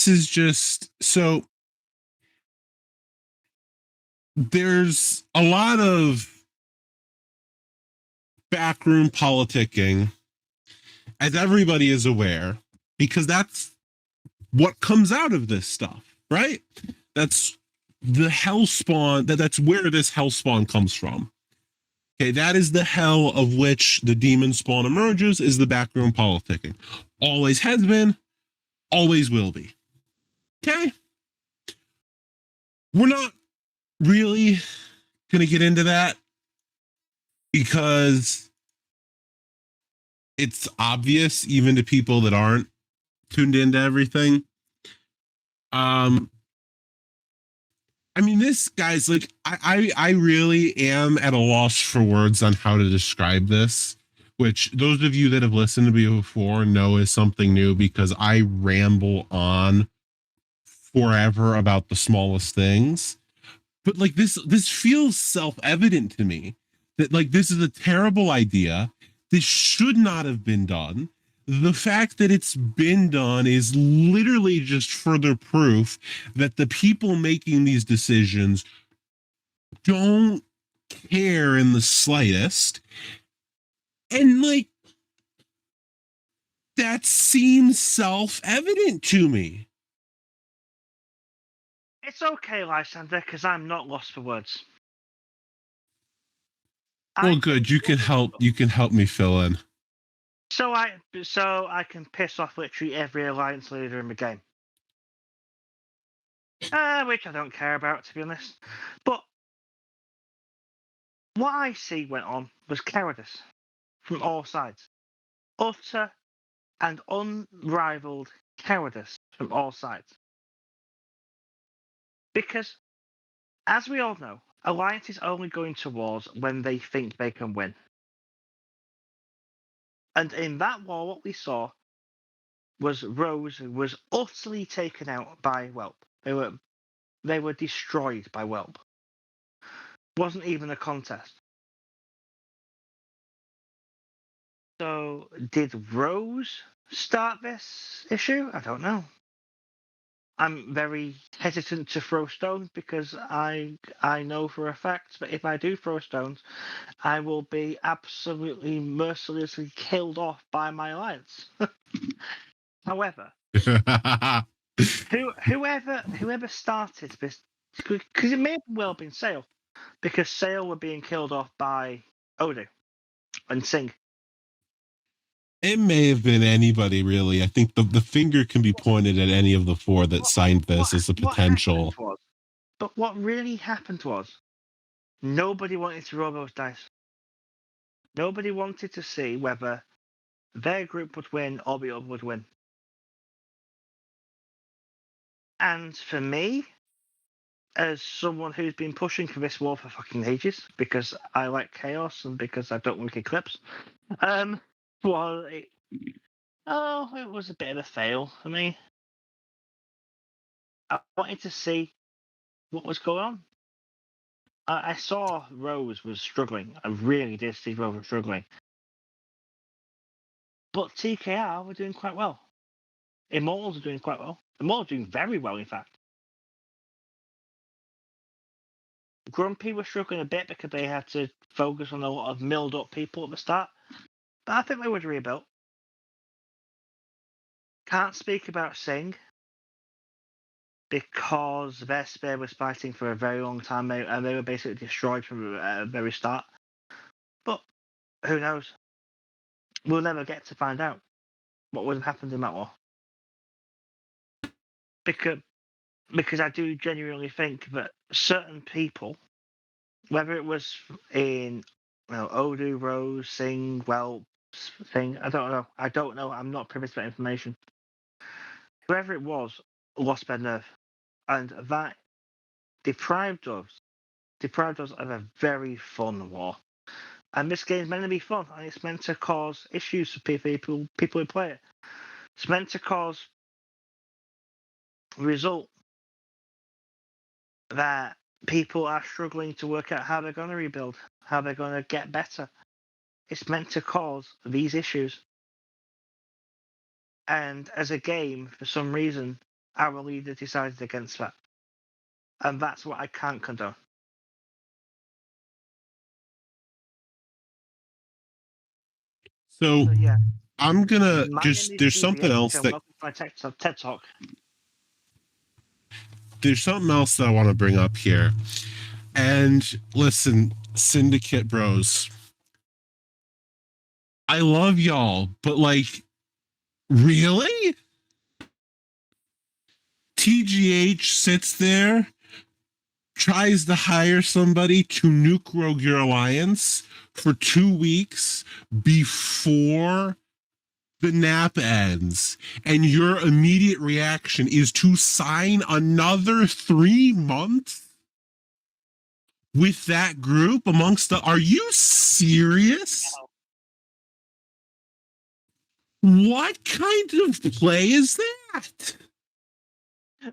is just so there's a lot of backroom politicking, as everybody is aware, because that's what comes out of this stuff, right? That's the hell spawn. That's where this hell spawn comes from. Okay, that is the hell of which the demon spawn emerges, is the backroom politicking. Always has been, always will be. Okay? We're not really going to get into that because it's obvious even to people that aren't tuned into everything. I mean, this guy's like, I really am at a loss for words on how to describe this, which those of you that have listened to me before know is something new because I ramble on forever about the smallest things. But like this feels self-evident to me that like this is a terrible idea. This should not have been done. The fact that it's been done is literally just further proof that the people making these decisions don't care in the slightest. And like, that seems self-evident to me. It's okay, Lysander, because I'm not lost for words. Well, good. You can help me fill in. So I can piss off literally every alliance leader in the game. Which I don't care about, to be honest. But what I see went on was cowardice from all sides. Utter and unrivaled cowardice from all sides. Because, as we all know, alliances only go into wars when they think they can win. And in that war, what we saw was Rose was utterly taken out by Whelp. They were destroyed by Whelp. Wasn't even a contest. So did Rose start this issue? I don't know. I'm very hesitant to throw stones because I know for a fact that if I do throw stones, I will be absolutely mercilessly killed off by my alliance. However, whoever started this, because it may have well been Sale, because Sale were being killed off by Odu and Singh. It may have been anybody, really. I think the finger can be pointed at any of the four that signed this as a potential. But what really happened was nobody wanted to roll those dice. Nobody wanted to see whether their group would win or the other would win. And for me, as someone who's been pushing for this war for fucking ages, because I like chaos and because I don't like Eclipse, well, it was a bit of a fail for me. I wanted to see what was going on. I saw Rose was struggling. I really did see Rose was struggling. But TKR were doing quite well. Immortals are doing quite well. Immortals are doing very well, in fact. Grumpy was struggling a bit because they had to focus on a lot of milled up people at the start. But I think they would rebuilt. Can't speak about Singh because their spear was fighting for a very long time and they were basically destroyed from the very start. But who knows? We'll never get to find out what would have happened in that war. Because I do genuinely think that certain people, whether it was in Odu, Rose, Singh, Whelp, thing, I don't know. I'm not privy to that information. Whoever it was lost their nerve, and that deprived us of a very fun war. And this game's meant to be fun, and it's meant to cause issues for people who play it. It's meant to cause result that people are struggling to work out how they're going to rebuild, how they're going to get better. It's meant to cause these issues. And as a game, for some reason, our leader decided against that. And that's what I can't condone. So So, yeah. I'm gonna My name just is there's something GBH, else and that welcome to my TED Talk. there's something else that I want to bring up here. And listen, Syndicate Bros, I love y'all, but like, really? TGH sits there, tries to hire somebody to nuke Rogue Your Alliance for 2 weeks before the nap ends, and your immediate reaction is to sign another 3 months with that group amongst the. Are you serious? What kind of play is that?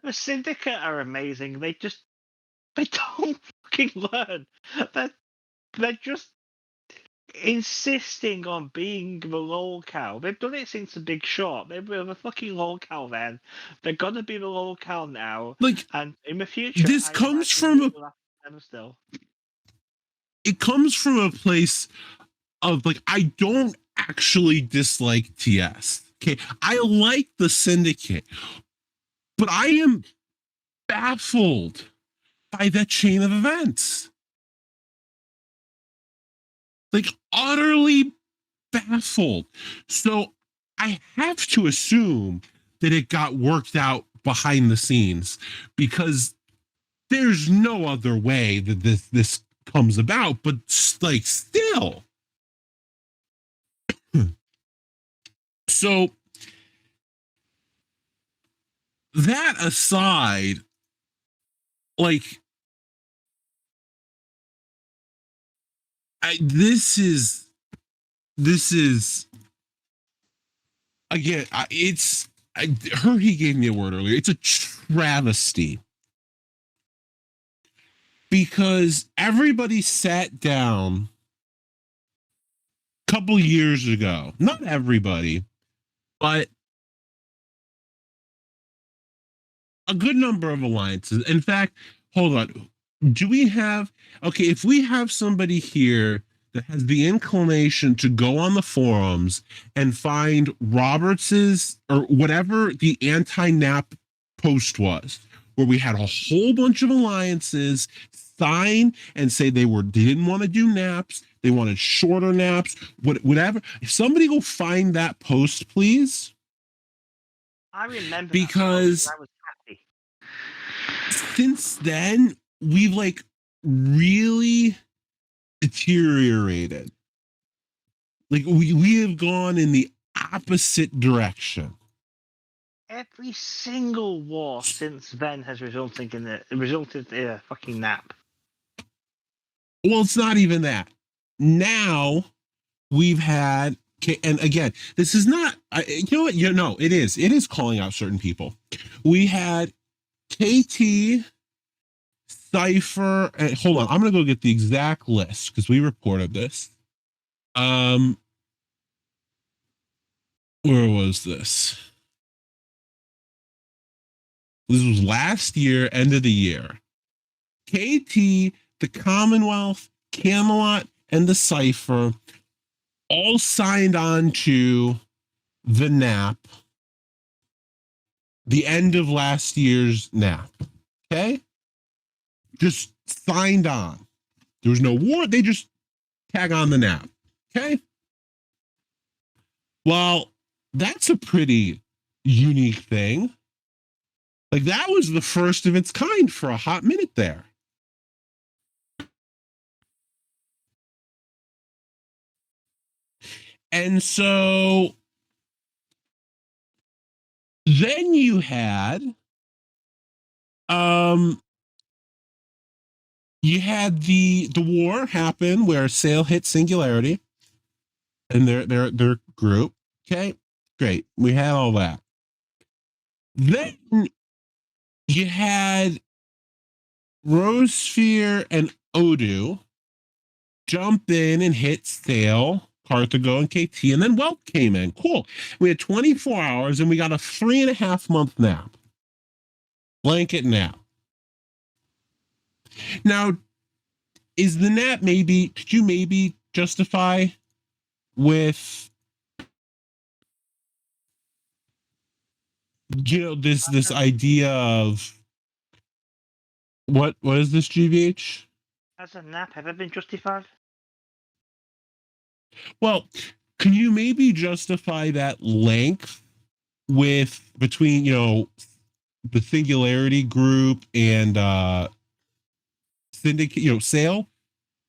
The Syndicate are amazing. They don't fucking learn. They're just insisting on being the lolcow. They've done it since the Big Short. They were the fucking lolcow then. They're gonna be the lolcow now. Like, And in the future, this I comes imagine from we a. will have them still. It comes from a place of like, I don't actually dislike TS. Okay, I like the Syndicate, but I am baffled by that chain of events. Like, utterly baffled. So I have to assume that it got worked out behind the scenes, because there's no other way that this comes about. But like, still. So that aside, like, this is again, he gave me a word earlier. It's a travesty, because everybody sat down a couple years ago. Not everybody, but a good number of alliances. In fact, hold on. Do we have, okay, if we have somebody here that has the inclination to go on the forums and find Roberts's or whatever the anti-nap post was, where we had a whole bunch of alliances sign and say they didn't want to do naps, they wanted shorter naps, whatever. If somebody go find that post, please. I remember Because that. I was happy. since then, we've like really deteriorated. Like, we have gone in the opposite direction. Every single war since then has resulted in a fucking nap. Well, it's not even that. Now we've had, and again, this is not, you know what? No, it is. It is calling out certain people. We had KT, Cypher, and hold on, I'm gonna go get the exact list because we reported this. Where was this? This was last year, end of the year. KT, the Commonwealth, Camelot, and the Cypher all signed on to the NAP, the end of last year's NAP. Okay? Just signed on. There was no war. They just tag on the NAP. Okay? Well, that's a pretty unique thing. Like, that was the first of its kind for a hot minute there. And so then you had the war happen where Sail hit Singularity and their group. Okay, great. We had all that. Then you had Rosesphere and Odu jump in and hit Sail, Carthago, and KT, and then Welt came in. Cool. We had 24 hours and we got a 3.5 month nap. Blanket nap. Now, is the nap could you maybe justify with, this idea of what is this, GVH? Has a nap ever been justified? Well, can you maybe justify that length between, the Singularity group and Syndicate, Sale?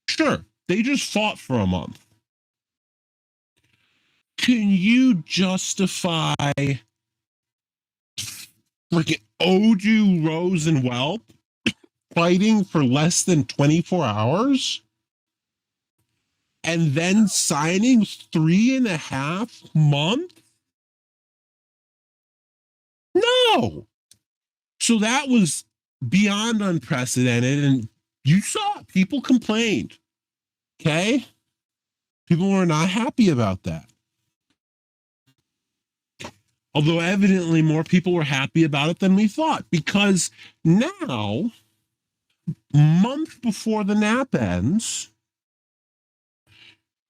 Sure, they just fought for a month. Can you justify freaking Odu, Rose, and Whelp fighting for less than 24 hours? And then signing 3.5 months? No. So that was beyond unprecedented. And you saw people complained. Okay. People were not happy about that. Although evidently more people were happy about it than we thought, because now, month before the nap ends,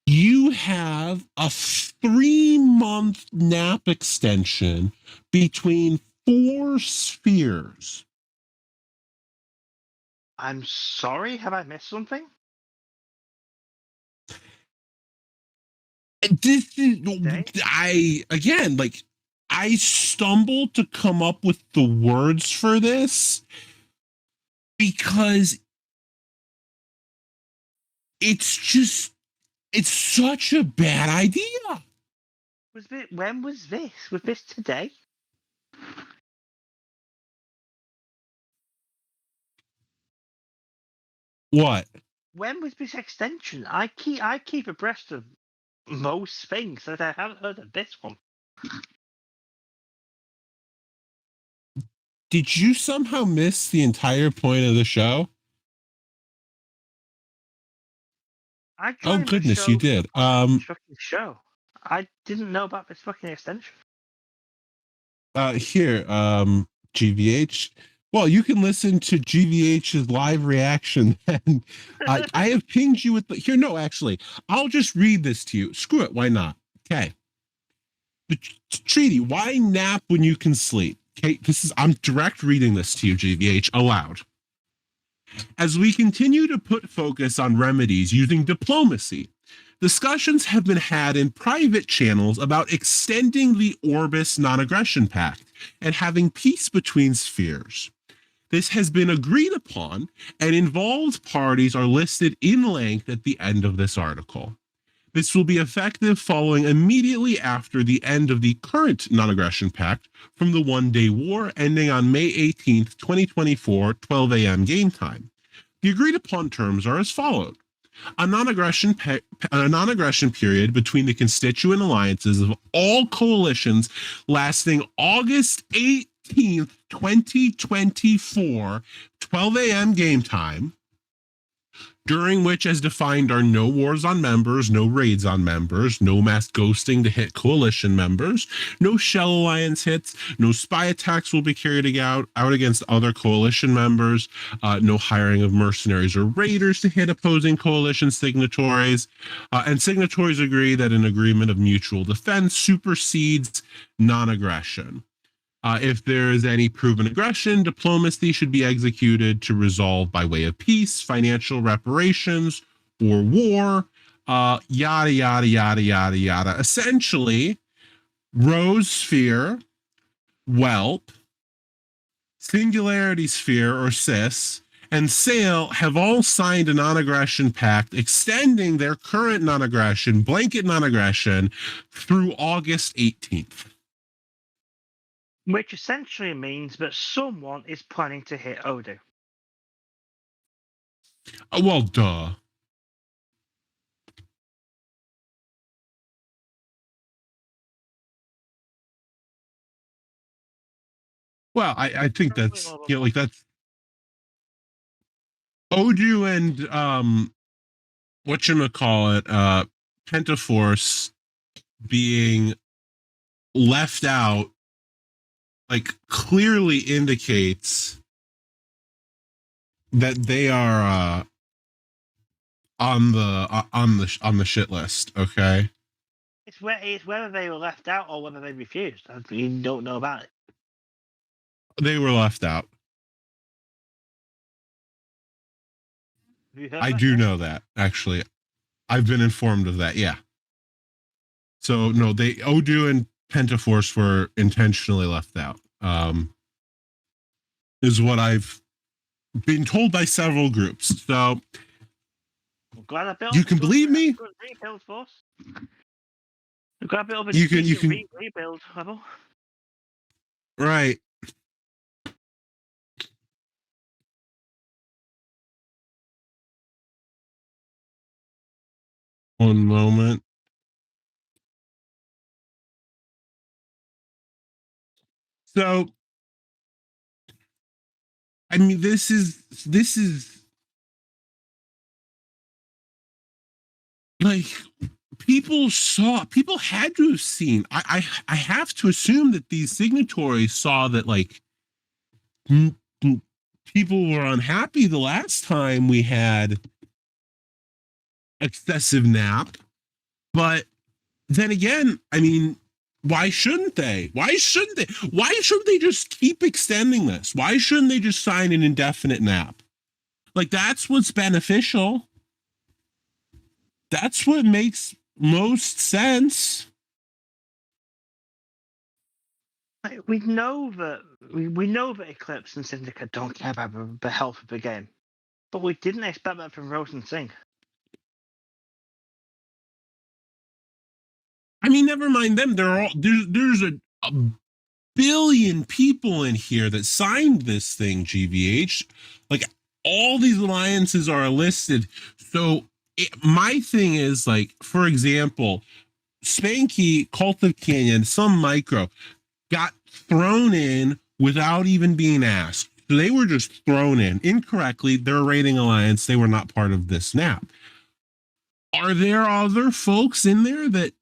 you have a 3-month nap extension between 4 spheres. I'm sorry, have I missed something? This is, I stumbled to come up with the words for this because it's such a bad idea. When was this? Was this today? What? When was this extension? I keep abreast of most things, but I haven't heard of this one. Did you somehow miss the entire point of the show? Oh goodness, you did. Show. I didn't know about this fucking extension. Here, GVH. Well, you can listen to GVH's live reaction. And I have pinged you with here. No, actually, I'll just read this to you. Screw it. Why not? Okay. The treaty. Why nap when you can sleep? Okay. I'm direct reading this to you, GVH, aloud. As we continue to put focus on remedies using diplomacy, discussions have been had in private channels about extending the Orbis non-aggression pact and having peace between spheres. This has been agreed upon, and involved parties are listed in length at the end of this article. This will be effective following immediately after the end of the current non-aggression pact from the one-day war ending on May 18th, 2024, 12 a.m. game time. The agreed upon terms are as follows. A non-aggression period between the constituent alliances of all coalitions lasting August 18th, 2024, 12 a.m. game time, during which, as defined, are no wars on members, no raids on members, no mass ghosting to hit coalition members, no shell alliance hits, no spy attacks will be carried out against other coalition members, no hiring of mercenaries or raiders to hit opposing coalition signatories, and signatories agree that an agreement of mutual defense supersedes non-aggression. If there is any proven aggression, diplomacy should be executed to resolve by way of peace, financial reparations, or war, yada, yada, yada, yada, yada. Essentially, Rose Sphere, Whelp, Singularity Sphere, or CIS, and Sale have all signed a non-aggression pact extending their current non-aggression, blanket non-aggression, through August 18th. Which essentially means that someone is planning to hit Odo. Well, duh. Well, I think that's, that's Odu and whatchamacallit, Pentaforce being left out like clearly indicates that they are on the shit list. Okay, It's whether they were left out or whether they refused. You don't know about it. they were left out. Have you heard I that, do Chris? know that, actually. I've been informed of that. Yeah. So no, they Odoo and Pentaforce were intentionally left out. Is what I've been told by several groups. So I'm glad I built you can believe me. good rebuild force. I'm glad I built up a You decent can rebuild level. right. One moment. So I mean, this is like people had to have seen. I have to assume that these signatories saw that like people were unhappy the last time we had excessive nap, but then again, I mean, why shouldn't they? Why shouldn't they? Why shouldn't they just keep extending this? Why shouldn't they just sign an indefinite nap? Like that's what's beneficial. That's what makes most sense. We know that Eclipse and Syndicate don't care about the health of the game, but we didn't expect that from Rose and Singh. I mean, never mind them. There's a billion people in here that signed this thing, GVH. Like all these alliances are listed. So my thing is like, for example, Spanky, Cult of Canyon, some micro got thrown in without even being asked. So they were just thrown in incorrectly. They're a rating alliance. They were not part of this snap. Are there other folks in there that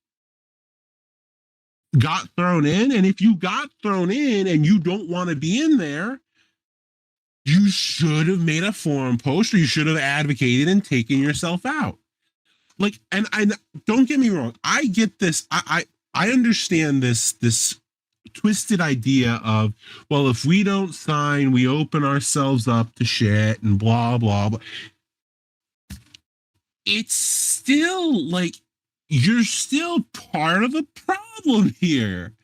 got thrown in? And if you got thrown in and you don't want to be in there, you should have made a forum post, or you should have advocated and taken yourself out. Like, and I don't get me wrong, I get this. I understand this twisted idea of, well, if we don't sign, we open ourselves up to shit and blah blah blah. It's still like you're still part of the problem here.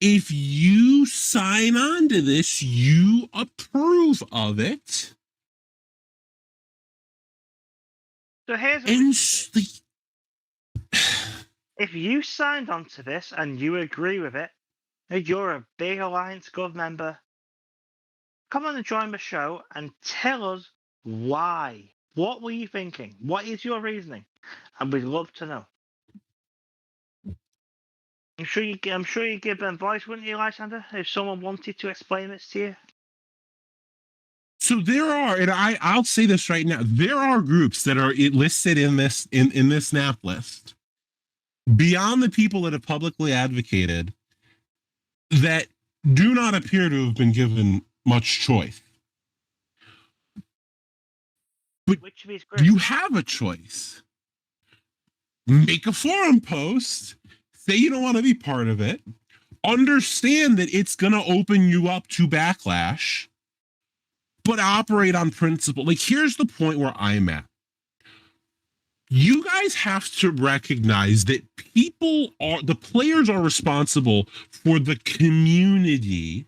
If you sign on to this, you approve of it. So here's what if you signed onto this and you agree with it, and you're a big Alliance Gov member, come on and join the show and tell us why. What were you thinking? What is your reasoning? And we'd love to know. I'm sure you give them voice, wouldn't you, Lysander? If someone wanted to explain this to you. So there are, and I'll say this right now, there are groups that are listed in this in this snap list, beyond the people that have publicly advocated, that do not appear to have been given much choice. But which of these groups? You have a choice. Make a forum post, say you don't want to be part of it, understand that it's going to open you up to backlash, but operate on principle. Like, here's the point where I'm at. You guys have to recognize that the players are responsible for the community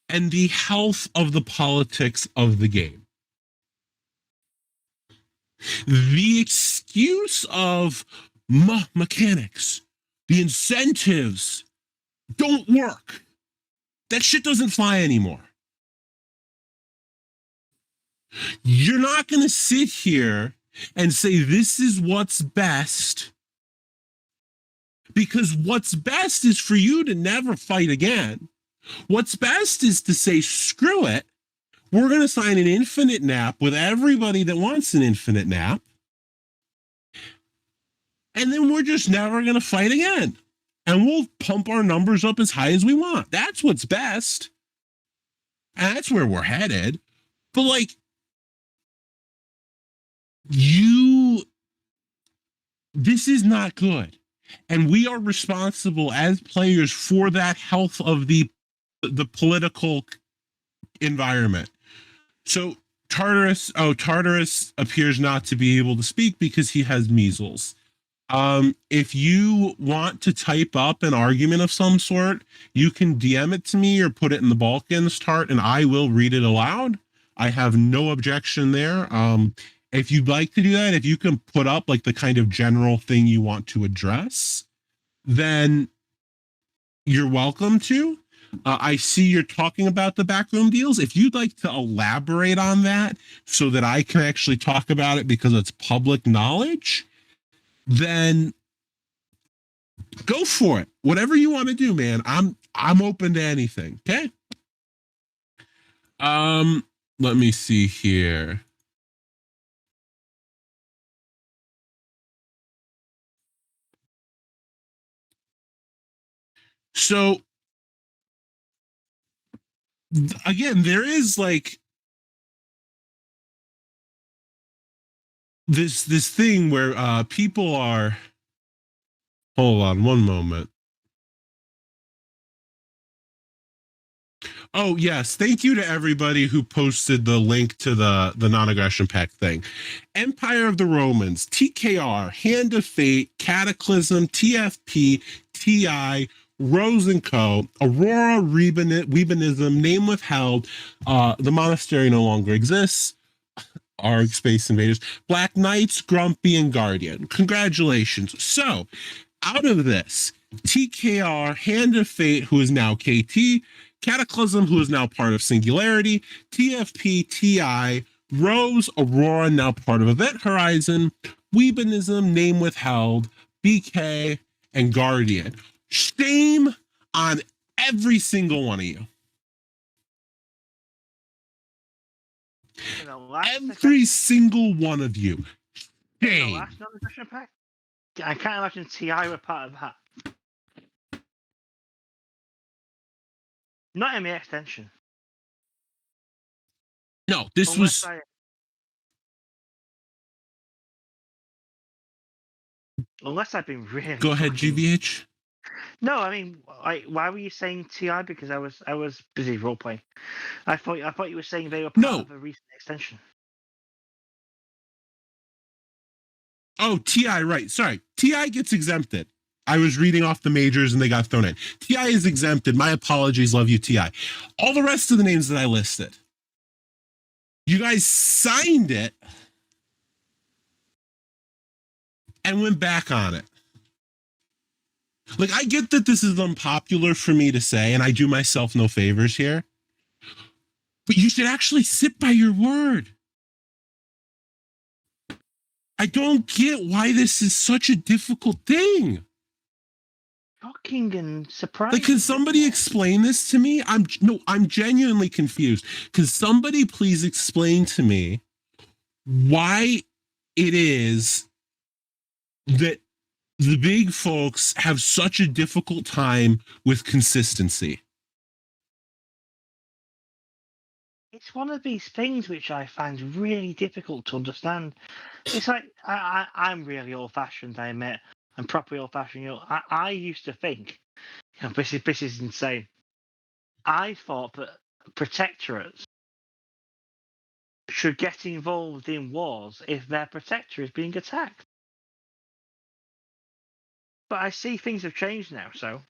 and the health of the politics of the game. The excuse of mechanics, the incentives don't work. That shit doesn't fly anymore. You're not going to sit here and say this is what's best, because what's best is for you to never fight again. What's best is to say, screw it. We're going to sign an infinite nap with everybody that wants an infinite nap. And then we're just never going to fight again. and we'll pump our numbers up as high as we want. That's what's best. And that's where we're headed. But like, this is not good. And we are responsible as players for that health of the political environment. So Tartarus appears not to be able to speak because he has measles. If you want to type up an argument of some sort, you can DM it to me or put it in the Balkans Tart, and I will read it aloud. I have no objection there. If you'd like to do that, if you can put up like the kind of general thing you want to address, then you're welcome to. I see you're talking about the backroom deals. If you'd like to elaborate on that so that I can actually talk about it because it's public knowledge, then go for it. Whatever you want to do, man. I'm open to anything. Okay. Let me see here. So again, there is like this thing where people are, hold on one moment. Oh yes, thank you to everybody who posted the link to the non-aggression pact thing. Empire of the Romans, TKR, Hand of Fate, Cataclysm, TFP, TI, Rose and Co, Aurora, Weebinism, Name Withheld, the monastery no longer exists, our Space Invaders, Black Knights, Grumpy, and Guardian. Congratulations. So, out of this, TKR, Hand of Fate, who is now KT, Cataclysm, who is now part of Singularity, TFP, TI, Rose, Aurora, now part of Event Horizon, Weebinism, Name Withheld, BK, and Guardian. Shame on every single one of you. Every single one of you. Shame. The last non-aggression pact? I can't imagine TI were part of that. Not in the extension. No, this was. Unless I've been really. Go ahead, GVH. No, I mean, why were you saying TI? Because I was busy role playing. I thought you were saying they were part of a recent extension. Oh, TI, right. Sorry. TI gets exempted. I was reading off the majors and they got thrown in. TI is exempted. My apologies. Love you, TI. All the rest of the names that I listed, you guys signed it and went back on it. Like, I get that this is unpopular for me to say, and I do myself no favors here, but you should actually sit by your word. I don't get why this is such a difficult thing. Shocking and surprising. Like, can somebody explain this to me? I'm genuinely confused. Can somebody please explain to me why it is that the big folks have such a difficult time with consistency? It's one of these things which I find really difficult to understand. It's like I'm really old-fashioned, I admit. I'm properly old-fashioned. I used to think, this is insane. I thought that protectorates should get involved in wars if their protector is being attacked. But I see things have changed now, so.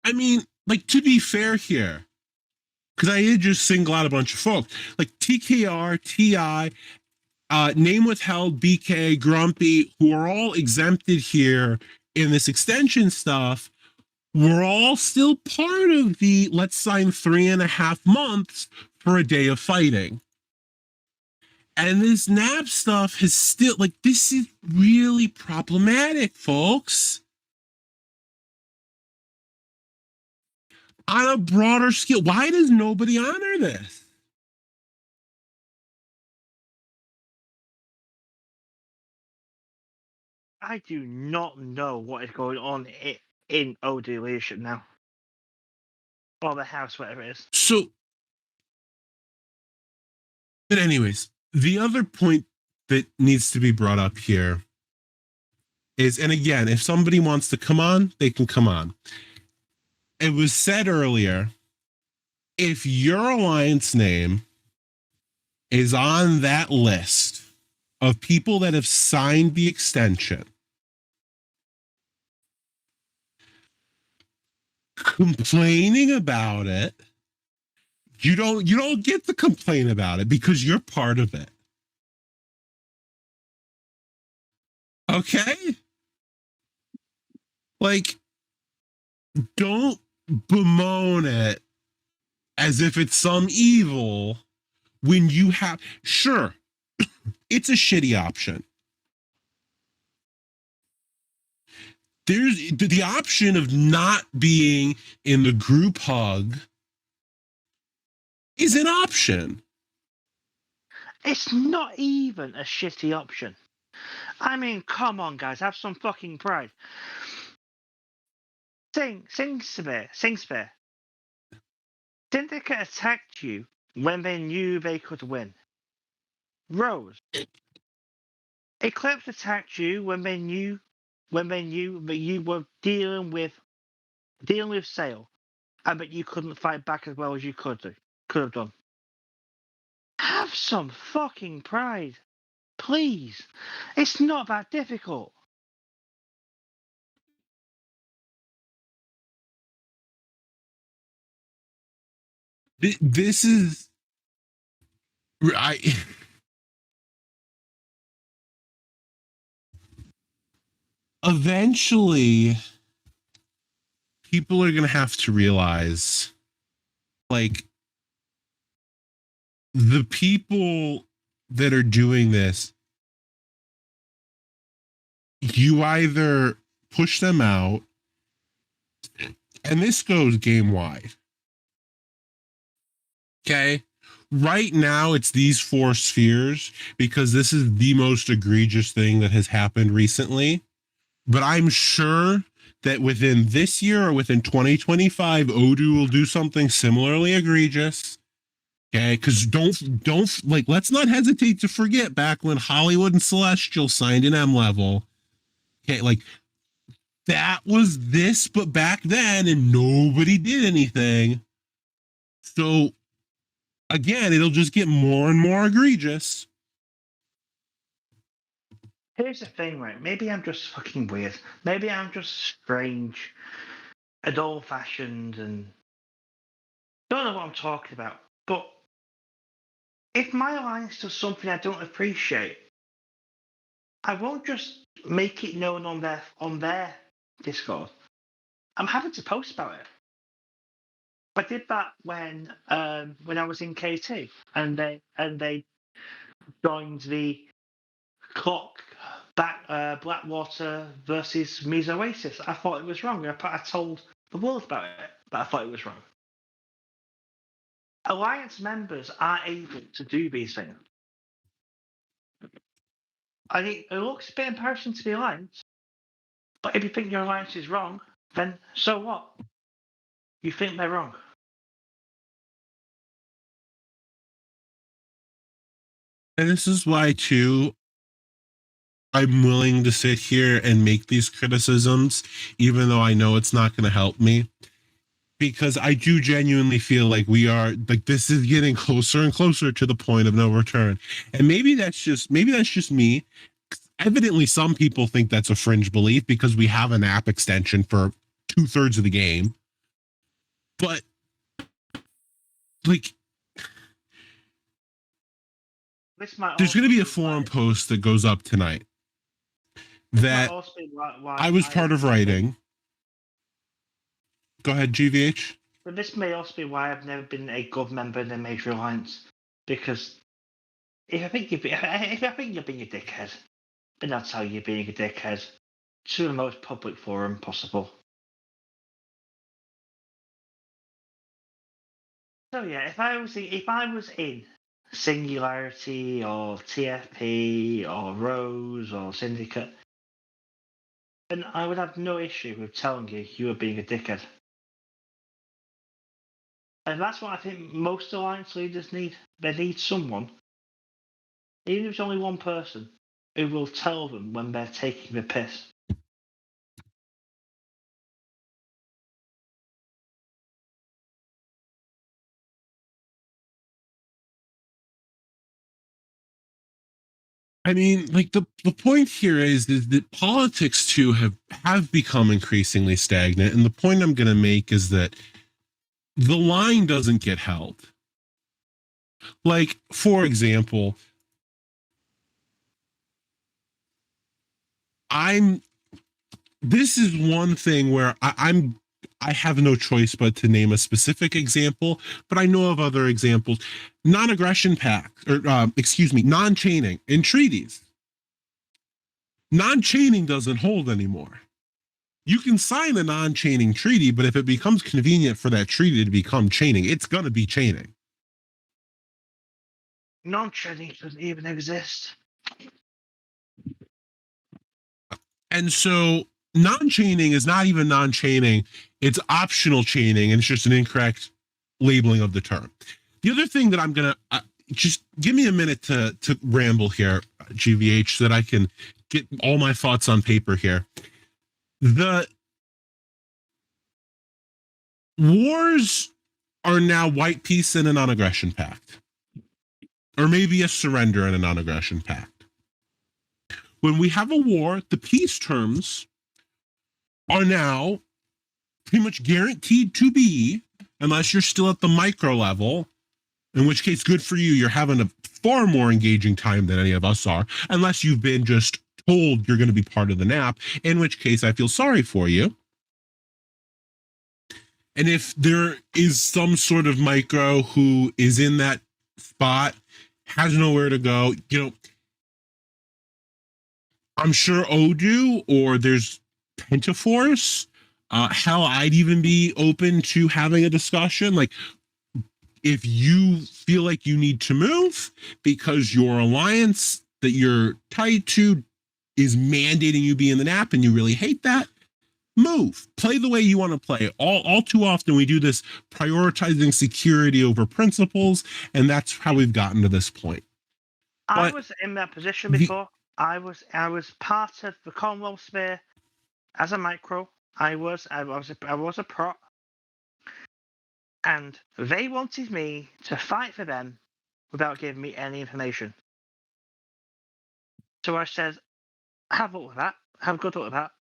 I mean, like, to be fair here, because I did just single out a bunch of folks, like TKR, TI, Name Withheld, BK, Grumpy, who are all exempted here in this extension stuff, we're all still part of the let's sign 3.5 months for a day of fighting. And this NAP stuff has still, like, this is really problematic, folks. On a broader scale, why does nobody honor this? I do not know what is going on in OD leadership now. Or the house, whatever it is. So, but anyways, the other point that needs to be brought up here is, and again, if somebody wants to come on, they can come on. It was said earlier, if your alliance name is on that list of people that have signed the extension, complaining about it, you don't get to complain about it because you're part of it. Okay? Like, don't bemoan it as if it's some evil when you have, sure, it's a shitty option. There's the option of not being in the group hug is an option. It's not even a shitty option. I mean, come on, guys, have some fucking pride. Singsphere. Syndicate attacked you when they knew they could win. Rose. Eclipse attacked you when they knew that you were dealing with Sale, and that you couldn't fight back as well as you could have done. Have some fucking pride, please. It's not that difficult. This is eventually people are going to have to realize, like, the people that are doing this, you either push them out, and this goes game wide. Okay. Right now, it's these 4 spheres because this is the most egregious thing that has happened recently. But I'm sure that within this year or within 2025, Odoo will do something similarly egregious. Okay, because don't like, let's not hesitate to forget back when Hollywood and Celestial signed an M level. Okay, like that was this, but back then, and nobody did anything. So again, it'll just get more and more egregious. Here's the thing, right? Maybe I'm just fucking weird. Maybe I'm just strange and old-fashioned and don't know what I'm talking about. But if my alliance does something I don't appreciate, I won't just make it known on their Discord. I'm having to post about it. I did that when I was in KT, and they joined the clock back Blackwater versus Mies Oasis. I thought it was wrong. I told the world about it, but I thought it was wrong. Alliance members are able to do these things. I mean, it looks a bit embarrassing to the Alliance, but if you think your Alliance is wrong, then so what? You think they're wrong. And this is why, too, I'm willing to sit here and make these criticisms, even though I know it's not going to help me. Because I do genuinely feel like we are, like, this is getting closer and closer to the point of no return. And maybe that's just me. Evidently, some people think that's a fringe belief because we have an app extension for 2/3 of the game. But, like, there's going to be a forum post that goes up tonight that I was part of writing. Go ahead, GVH. But this may also be why I've never been a Gov member in a major alliance, because if I think you're being a dickhead, then that's how you're being a dickhead to the most public forum possible. So yeah, if I was in Singularity or TFP or Rose or Syndicate, then I would have no issue with telling you you were being a dickhead. And that's what I think most alliance leaders need. They need someone, even if it's only one person, who will tell them when they're taking the piss. I mean, like the point here is that politics too have become increasingly stagnant. And the point I'm going to make is that the line doesn't get held. Like, for example, this is one thing where I have no choice but to name a specific example, but I know of other examples. Non-aggression pact, or non-chaining in treaties. Non-chaining doesn't hold anymore. You can sign a non-chaining treaty, but if it becomes convenient for that treaty to become chaining, it's going to be chaining. Non-chaining doesn't even exist. And so non-chaining is not even non-chaining. It's optional chaining, and it's just an incorrect labeling of the term. The other thing that I'm going to just give me a minute to ramble here, GVH, so that I can get all my thoughts on paper here. The wars are now white peace and a non-aggression pact, or maybe a surrender and a non-aggression pact. When we have a war, the peace terms are now pretty much guaranteed to be, unless you're still at the micro level, in which case, good for you. You're having a far more engaging time than any of us are, unless you've been just told you're going to be part of the NAP, in which case I feel sorry for you. And if there is some sort of micro who is in that spot, has nowhere to go, I'm sure Odoo, or there's Pentaforce. Hell, I'd even be open to having a discussion. Like, if you feel like you need to move because your alliance that you're tied to is mandating you be in the NAP and you really hate that, move. Play the way you want to play. All too often we do this prioritizing security over principles, and that's how we've gotten to this point. I was in that position before. I was part of the Commonwealth sphere as a micro. I was a prop, and they wanted me to fight for them without giving me any information. So I said, "Have a look at that. Have a good look at that.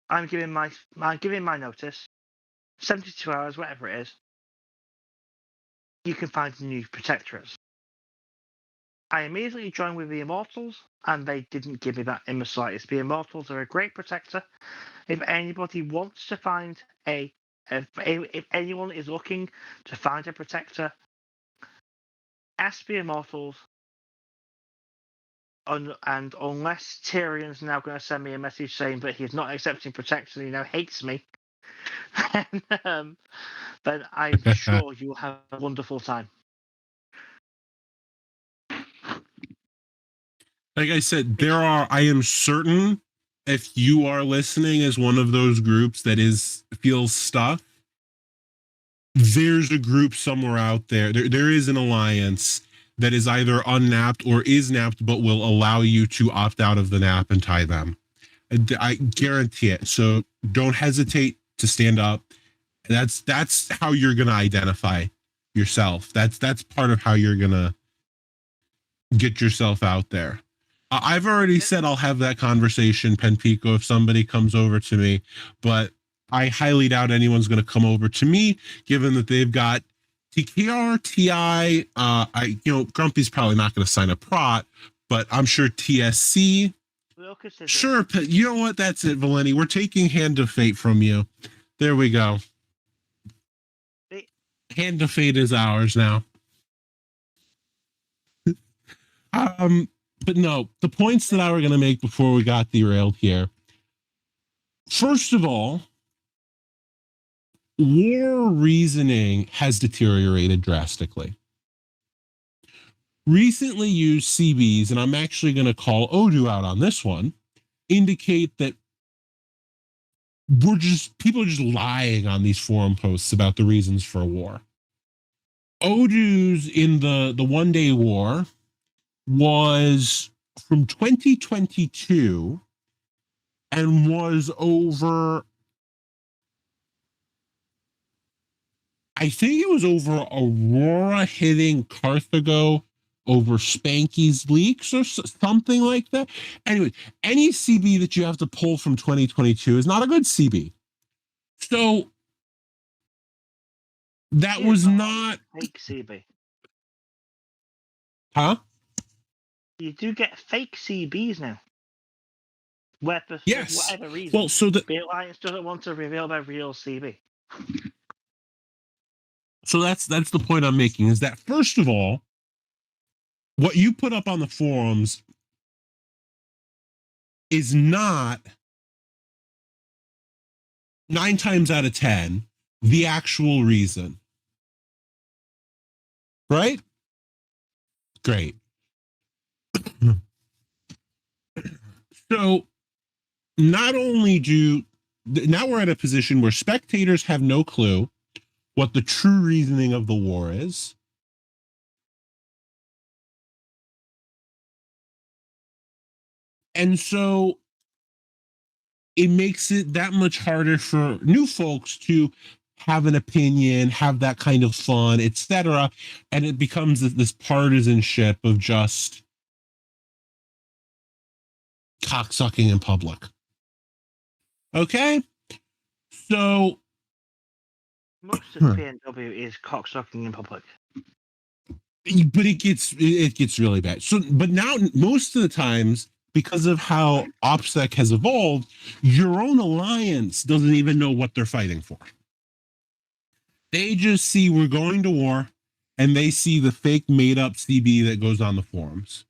I'm giving my notice, 72 hours, whatever it is. You can find a new protectorate." I immediately joined with the Immortals, and they didn't give me that in the slightest. The Immortals are a great protector. If anybody wants to find if anyone is looking to find a protector, ask the Immortals. And unless Tyrion's now going to send me a message saying that he's not accepting protection, he now hates me, then I'm sure you'll have a wonderful time. Like I said, I am certain, if you are listening as one of those groups that feels stuck, there's a group somewhere out there. There is an alliance that is either unnapped or is napped, but will allow you to opt out of the nap and tie them. I guarantee it. So don't hesitate to stand up. That's how you're going to identify yourself. That's part of how you're going to get yourself out there. I've already said I'll have that conversation, Penpico, if somebody comes over to me, but I highly doubt anyone's going to come over to me, given that they've got TKR, TI. Grumpy's probably not going to sign a prot, but I'm sure TSC. Sure, you know what? That's it, Valeni. We're taking Hand of Fate from you. There we go. Hand of Fate is ours now. But no, the points that I were going to make before we got derailed here. First of all, war reasoning has deteriorated drastically. Recently used CBs, and I'm actually going to call Odoo out on this one, indicate that people are just lying on these forum posts about the reasons for war. Odu's in the 1 Day War was from 2022 and was over, I think it was over Aurora hitting Carthago over Spanky's leaks or something like that. Anyway, any CB that you have to pull from 2022 is not a good CB. So that was not fake CB. Huh? You do get fake CBs now. Where for whatever reason, well, so the Alliance doesn't want to reveal their real CB. So that's the point I'm making, is that first of all, what you put up on the forums is not 9 times out of 10 the actual reason. Right? Great. So not only now we're at a position where spectators have no clue what the true reasoning of the war is. And so it makes it that much harder for new folks to have an opinion, have that kind of fun, etc. And it becomes this partisanship of just cocksucking in public. Okay? So most of PNW is cocksucking in public. But it gets really bad. So but now most of the times, because of how OPSEC has evolved, your own alliance doesn't even know what they're fighting for. They just see we're going to war, and they see the fake made-up CB that goes on the forums.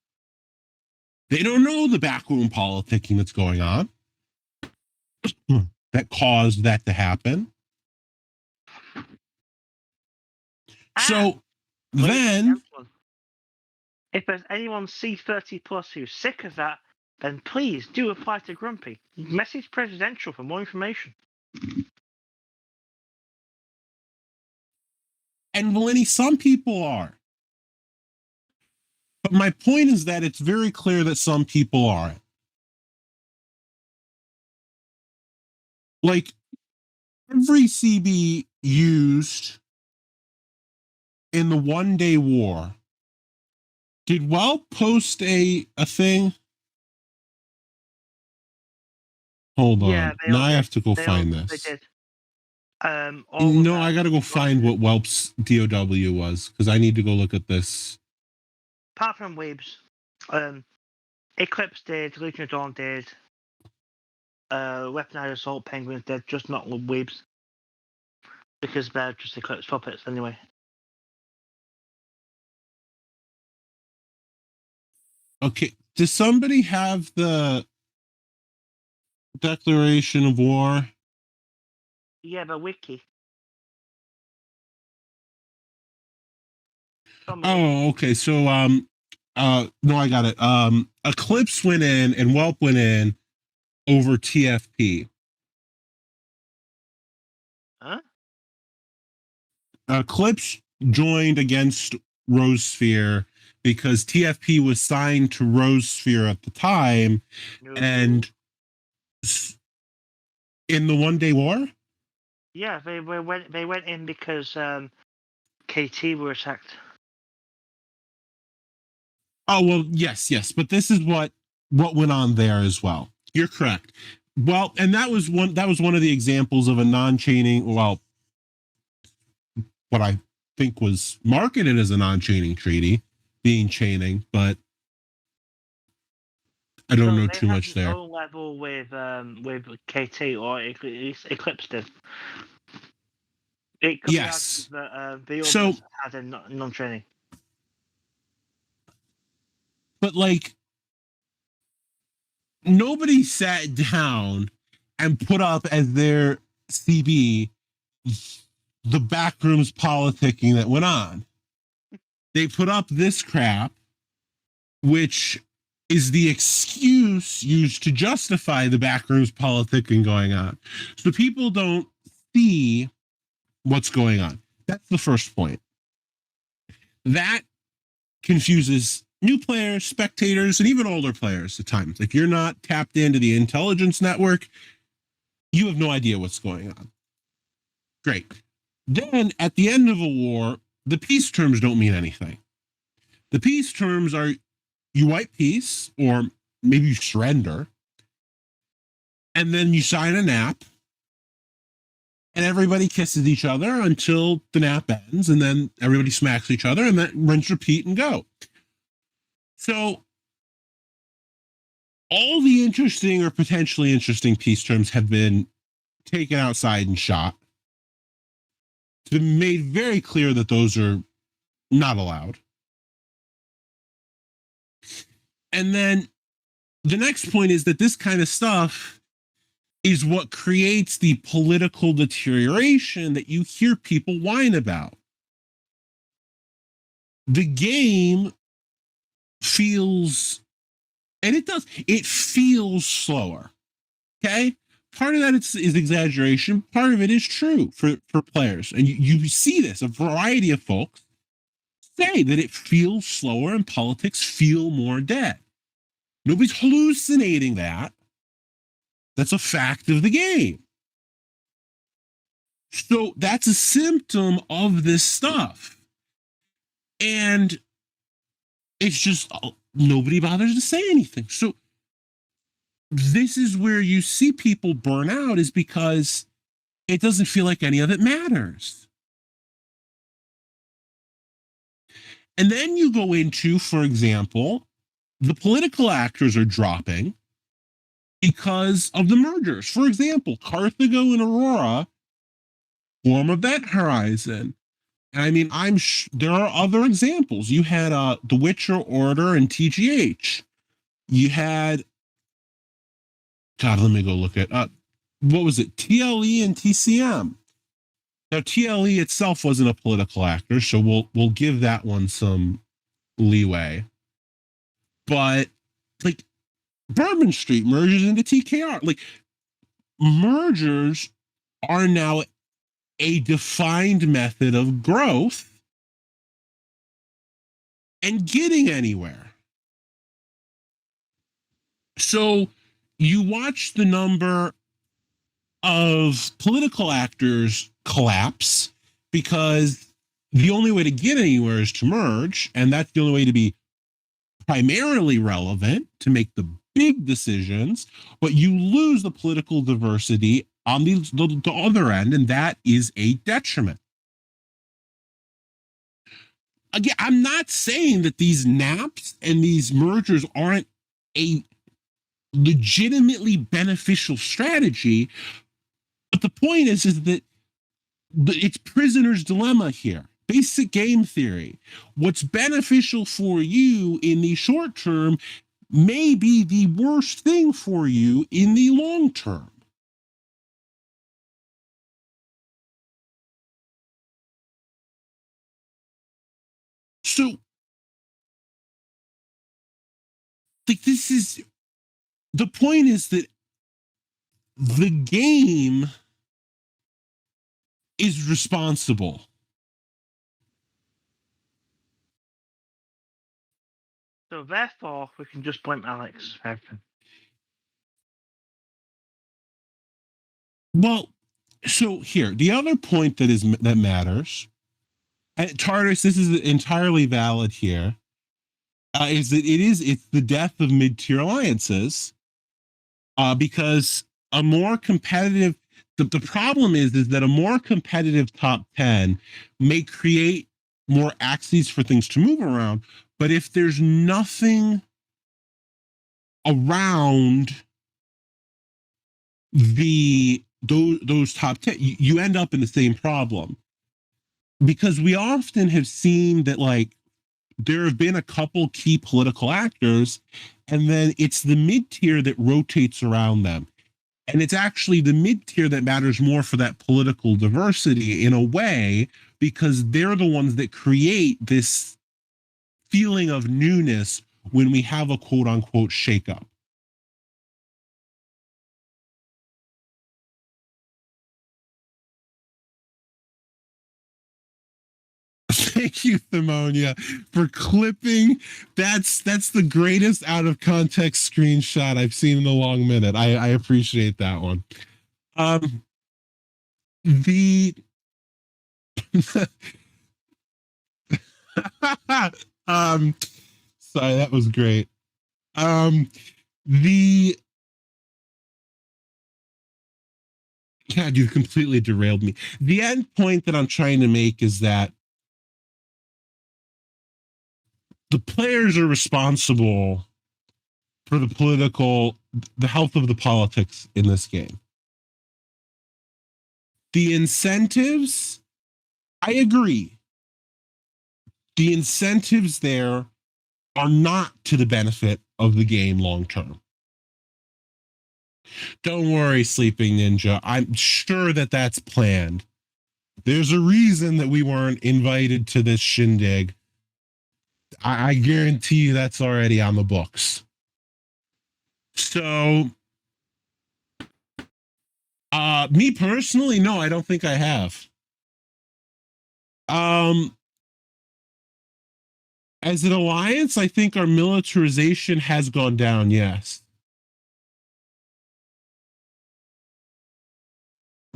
They don't know the backroom politicking that's going on that caused that to happen. So then, if there's anyone C30 plus who's sick of that, then please do apply to Grumpy. Message Presidential for more information. And Valeni, some people are. But my point is that it's very clear that some people aren't. Like, every CB used in the 1 Day War, did Well post a thing? Hold on. Now I have to go find this. They did. No, I got to go find what Welp's DOW was, because I need to go look at this. Apart from Weebs, Eclipse did, Legion of Dawn did, Weaponized Assault Penguins did, just not with Weebs. Because they're just Eclipse puppets anyway. Okay, does somebody have the Declaration of War? Yeah, but wiki. Oh, okay. So no, I got it. Eclipse went in and Welp went in over TFP. Huh? Eclipse joined against Rosesphere because TFP was signed to Rosesphere at the time, and in the 1 Day War. Yeah, they went in because KT were attacked. Oh well, yes, but this is what went on there as well. You're correct. Well, and that was one of the examples of a non-chaining. Well, what I think was marketed as a non-chaining treaty being chaining, but I don't know too much there. No level with KT or Eclipse did. It could yes. be that the others had a non-training. But like, nobody sat down and put up as their CB the backrooms politicking that went on. They put up this crap, which is the excuse used to justify the backrooms politicking going on. So people don't see what's going on. That's the first point. That confuses new players, spectators, and even older players at times. If you're not tapped into the intelligence network, you have no idea what's going on. Great. Then at the end of a war, the peace terms don't mean anything. The peace terms are you wipe peace, or maybe you surrender, and then you sign a nap, and everybody kisses each other until the nap ends, and then everybody smacks each other, and then rinse, repeat, and go. So all the interesting or potentially interesting peace terms have been taken outside and shot. It's been made very clear that those are not allowed. And then the next point is that this kind of stuff is what creates the political deterioration that you hear people whine about. The game feels, and it feels slower. Okay? Part of that is exaggeration. Part of it is true for players. And you see this, a variety of folks say that it feels slower and politics feel more dead. Nobody's hallucinating that. That's a fact of the game. So that's a symptom of this stuff. And it's just nobody bothers to say anything. So this is where you see people burn out, is because it doesn't feel like any of it matters. And then you go into, for example, the political actors are dropping because of the mergers. For example, Carthago and Aurora form Event Horizon. And I mean, there are other examples. You had The Witcher Order and TGH. You had, God, let me go look at, what was it? TLE and TCM. Now, TLE itself wasn't a political actor, so we'll give that one some leeway. But like Bourbon Street merges into TKR. Like mergers are now a defined method of growth and getting anywhere. So you watch the number of political actors collapse because the only way to get anywhere is to merge, and that's the only way to be primarily relevant, to make the big decisions, but you lose the political diversity on the other end, and that is a detriment. Again, I'm not saying that these naps and these mergers aren't a legitimately beneficial strategy, but the point is that it's prisoner's dilemma here. Basic game theory. What's beneficial for you in the short term may be the worst thing for you in the long term. So, like, this is the point, is that the game is responsible. So therefore, we can just blame Alex for everything. Well, so here, the other point that matters, and Tardis, this is entirely valid here, is that it's the death of mid-tier alliances, because a more competitive, the problem is that a more competitive top 10 may create more axes for things to move around, but if there's nothing around those top 10, you end up in the same problem, because we often have seen that, like, there have been a couple key political actors, and then it's the mid-tier that rotates around them. And it's actually the mid-tier that matters more for that political diversity in a way, because they're the ones that create this feeling of newness when we have a quote unquote shakeup. Thank you, Thermonia, for clipping. That's the greatest out of context screenshot I've seen in a long minute. I appreciate that one. The sorry, that was great. The God, you completely derailed me. The end point that I'm trying to make is that the players are responsible for the health of the politics in this game. The incentives, I agree. The incentives there are not to the benefit of the game long term. Don't worry, Sleeping Ninja. I'm sure that that's planned. There's a reason that we weren't invited to this shindig. I guarantee you that's already on the books. So, me personally, no, I don't think I have. As an alliance, I think our militarization has gone down, yes.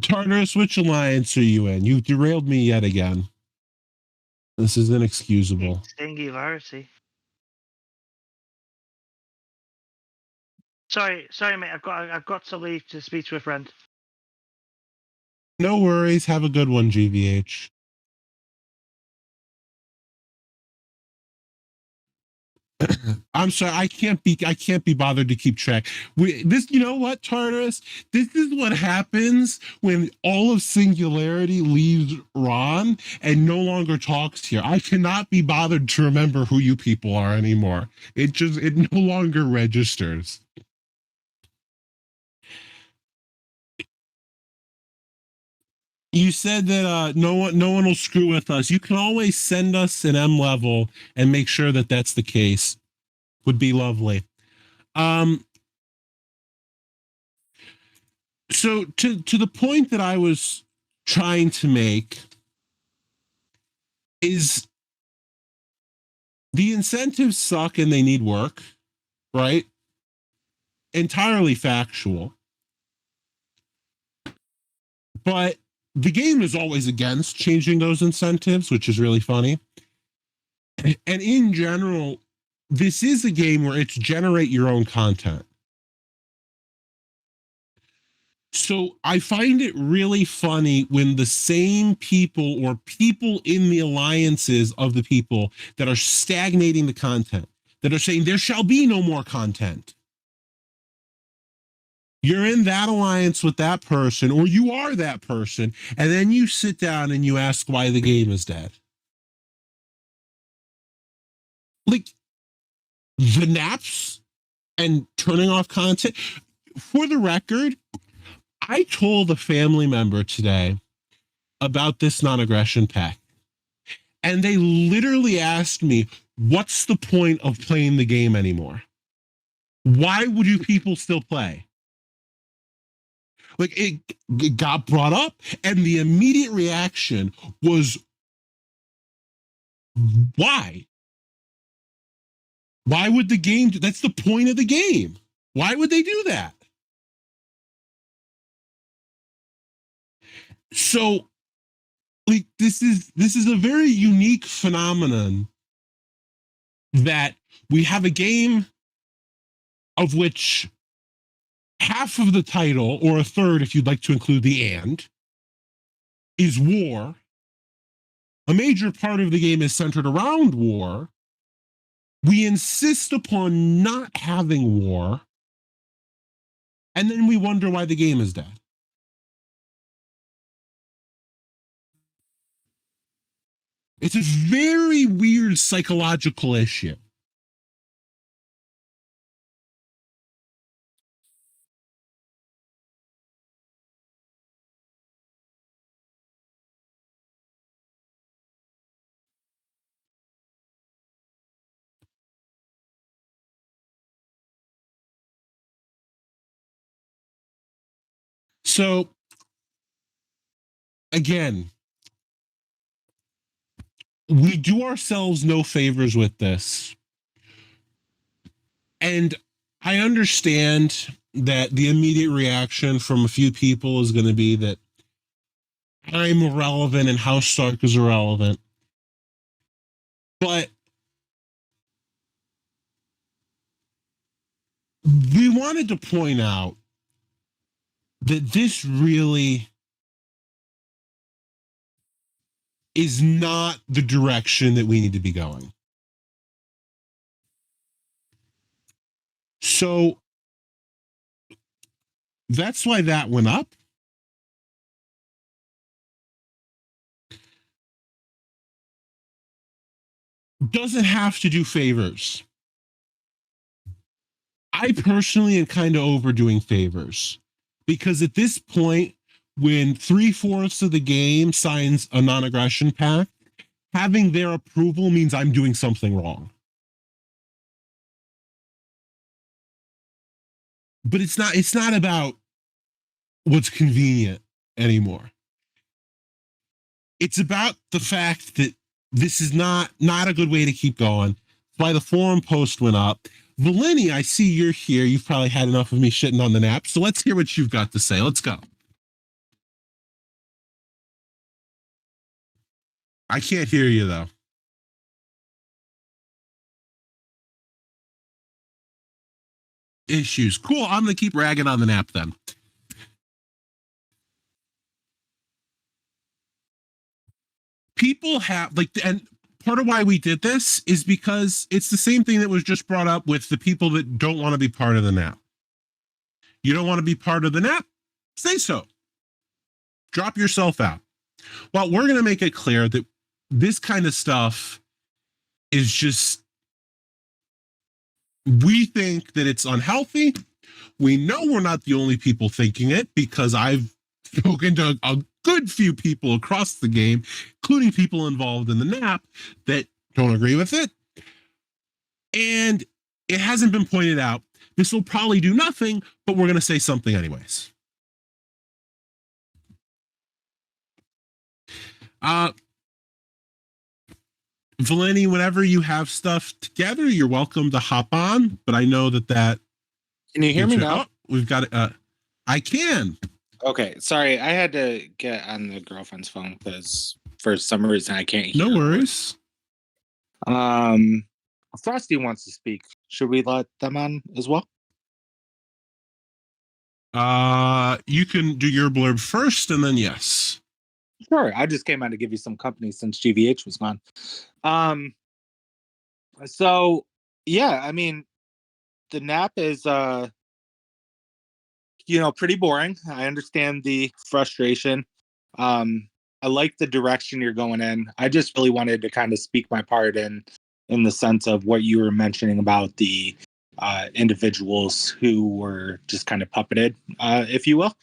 Tartarus, which alliance are you in? You've derailed me yet again. This is inexcusable. Singularity. Sorry, mate. I've got to leave to speak to a friend. No worries. Have a good one, GVH. I'm sorry, I can't be bothered to keep track. You know what, Tartarus? This is what happens when all of Singularity leaves Ron and no longer talks here. I cannot be bothered to remember who you people are anymore. It no longer registers. You said that no one will screw with us. You can always send us an M level and make sure that that's the case. Would be lovely. So to the point that I was trying to make is the incentives suck and they need work, right? Entirely factual. But the game is always against changing those incentives, which is really funny. And in general, this is a game where it's generate your own content. So I find it really funny when the same people or people in the alliances of the people that are stagnating the content, that are saying there shall be no more content. You're in that alliance with that person, or you are that person, and then you sit down and you ask why the game is dead. Like the naps and turning off content. For the record, I told a family member today about this non-aggression pack, and they literally asked me, what's the point of playing the game anymore? Why would you people still play? Like it got brought up, and the immediate reaction was, why? Why would the game that's the point of the game? Why would they do that? So like this is a very unique phenomenon that we have a game of which half of the title, or a third if you'd like to include the and, is war. A major part of the game is centered around war. We insist upon not having war, and then we wonder why the game is dead. It's a very weird psychological issue. So again, we do ourselves no favors with this. And I understand that the immediate reaction from a few people is going to be that I'm irrelevant and House Stark is irrelevant. But we wanted to point out that this really is not the direction that we need to be going. So that's why that went up. Doesn't have to do favors. I personally am kind of overdoing favors because at this point, when 3/4 of the game signs a non-aggression pact, having their approval means I'm doing something wrong. But it's not about what's convenient anymore. It's about the fact that this is not a good way to keep going. That's why the forum post went up. Valeni, I see you're here. You've probably had enough of me shitting on the nap. So let's hear what you've got to say. Let's go. I can't hear you though. Issues. Cool. I'm going to keep ragging on the nap then. People have and part of why we did this is because it's the same thing that was just brought up with the people that don't want to be part of the nap. You don't want to be part of the nap? Say so. Drop yourself out. Well, we're going to make it clear that this kind of stuff is just, we think that it's unhealthy. We know we're not the only people thinking it because I've spoken to a good few people across the game, including people involved in the nap, that don't agree with it. And it hasn't been pointed out. This will probably do nothing, but we're going to say something anyways. Valeni, whenever you have stuff together, you're welcome to hop on, but I know that Can you hear me now? We've got I can. Okay, sorry, I had to get on the girlfriend's phone because for some reason I can't hear. No worries. Frosty wants to speak. Should we let them on as well? You can do your blurb first, and then yes. Sure. I just came out to give you some company since GVH was gone. So yeah, I mean, the nap is pretty boring. I understand the frustration. I like the direction you're going in. I just really wanted to kind of speak my part in the sense of what you were mentioning about the individuals who were just kind of puppeted, if you will.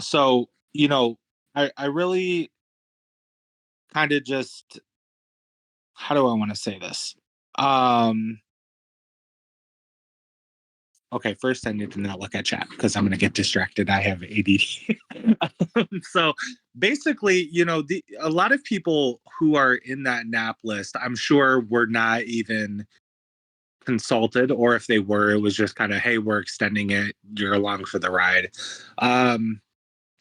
So, I really kind of just, how do I want to say this? Okay, first I need to not look at chat because I'm going to get distracted. I have ADD. So basically, a lot of people who are in that nap list, I'm sure were not even consulted, or if they were, it was just kind of, hey, we're extending it. You're along for the ride.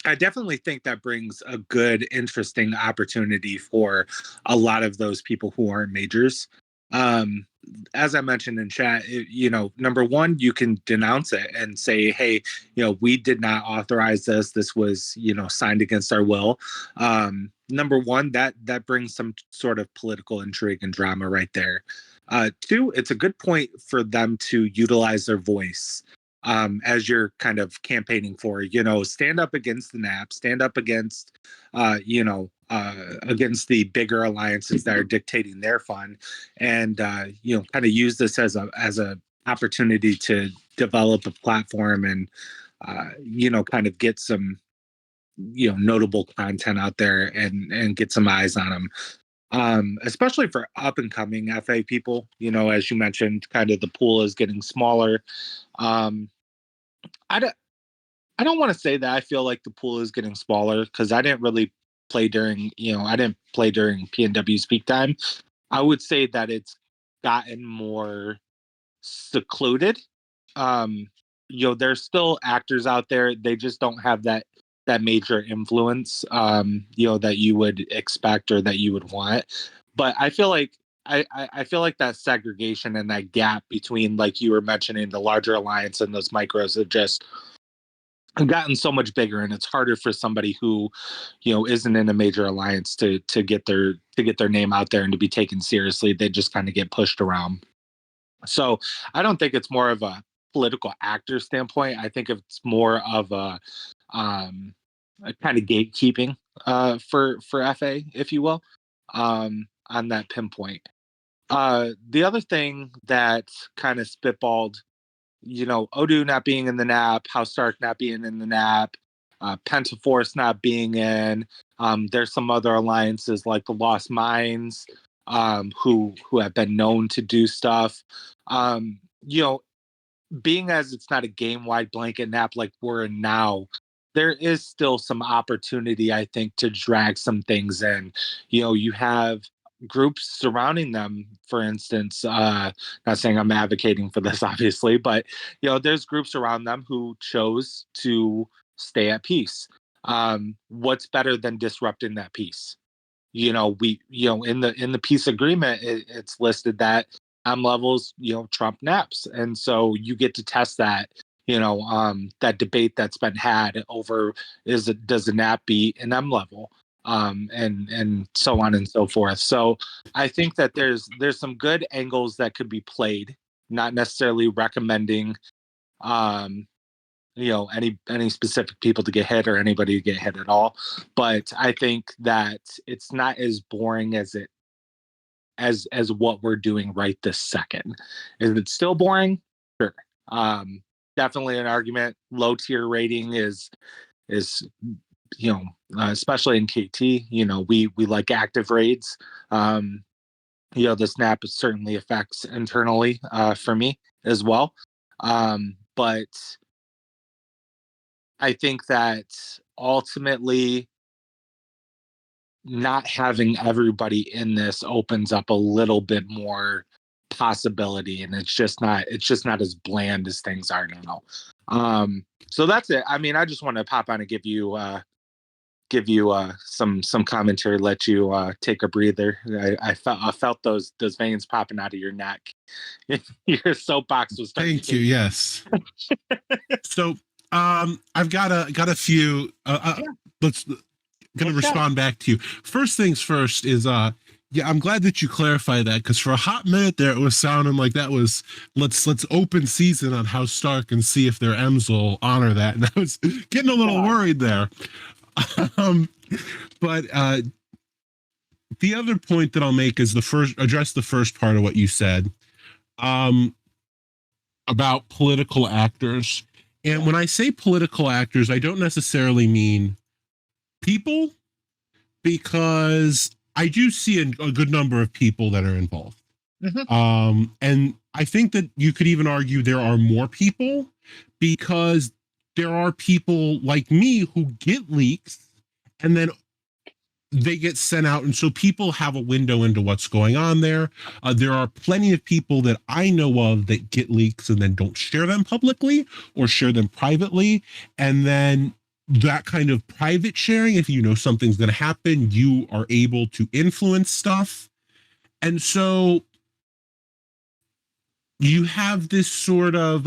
I definitely think that brings a good, interesting opportunity for a lot of those people who aren't majors. As I mentioned in chat, number one, you can denounce it and say, hey, we did not authorize this. This was, signed against our will. Number one, that brings some sort of political intrigue and drama right there. Two, it's a good point for them to utilize their voice as you're kind of campaigning for, stand up against the NAP, stand up against, against the bigger alliances that are dictating their fun, and kind of use this as a opportunity to develop a platform and kind of get some notable content out there and get some eyes on them. Especially for up and coming FA people, as you mentioned, kind of the pool is getting smaller. I I don't want to say that I feel like the pool is getting smaller because I didn't really play during, I didn't play during PNW's peak time. I would say that it's gotten more secluded. There's still actors out there. They just don't have that major influence, that you would expect or that you would want. But I feel like I feel like that segregation and that gap between, like you were mentioning, the larger alliance and those micros have just gotten so much bigger, and it's harder for somebody who, isn't in a major alliance to get their name out there and to be taken seriously. They just kind of get pushed around. So I don't think it's more of a political actor standpoint. I think it's more of a kind of gatekeeping for FA, if you will, on that pinpoint. The other thing that kind of spitballed, Odu not being in the NAP, House Stark not being in the NAP, Pentaforce not being in. There's some other alliances like the Lost Minds, who have been known to do stuff. Being as it's not a game-wide blanket NAP like we're in now, there is still some opportunity, I think, to drag some things in. You have groups surrounding them, for instance. Not saying I'm advocating for this, obviously, but there's groups around them who chose to stay at peace. What's better than disrupting that peace? In the peace agreement, it's listed that levels trump naps, and so you get to test that. That debate that's been had over does a nap beat an M level, and so on and so forth. So I think that there's some good angles that could be played, not necessarily recommending any specific people to get hit or anybody to get hit at all. But I think that it's not as boring as what we're doing right this second. Is it still boring? Sure. Definitely an argument. Low tier rating is especially in KT, we like active raids. The snap certainly affects internally for me as well. But I think that ultimately not having everybody in this opens up a little bit more possibility, and it's just not as bland as things are now. So that's it. I mean, I just want to pop on and give you some commentary, let you take a breather. I felt those veins popping out of your neck. Your soapbox was starting. Thank you. Yes. So I've got a few. Let's respond back to you. First things first is I'm glad that you clarified that, because for a hot minute there it was sounding like that was let's open season on House Stark and see if their M's will honor that, and I was getting a little worried there. But the other point that I'll make is address the first part of what you said about political actors. And when I say political actors, I don't necessarily mean people, because I do see a good number of people that are involved. Mm-hmm. And I think that you could even argue there are more people, because there are people like me who get leaks and then they get sent out. And so people have a window into what's going on there. There are plenty of people that I know of that get leaks and then don't share them publicly or share them privately. And then that kind of private sharing, if you know something's going to happen, you are able to influence stuff. And so you have this sort of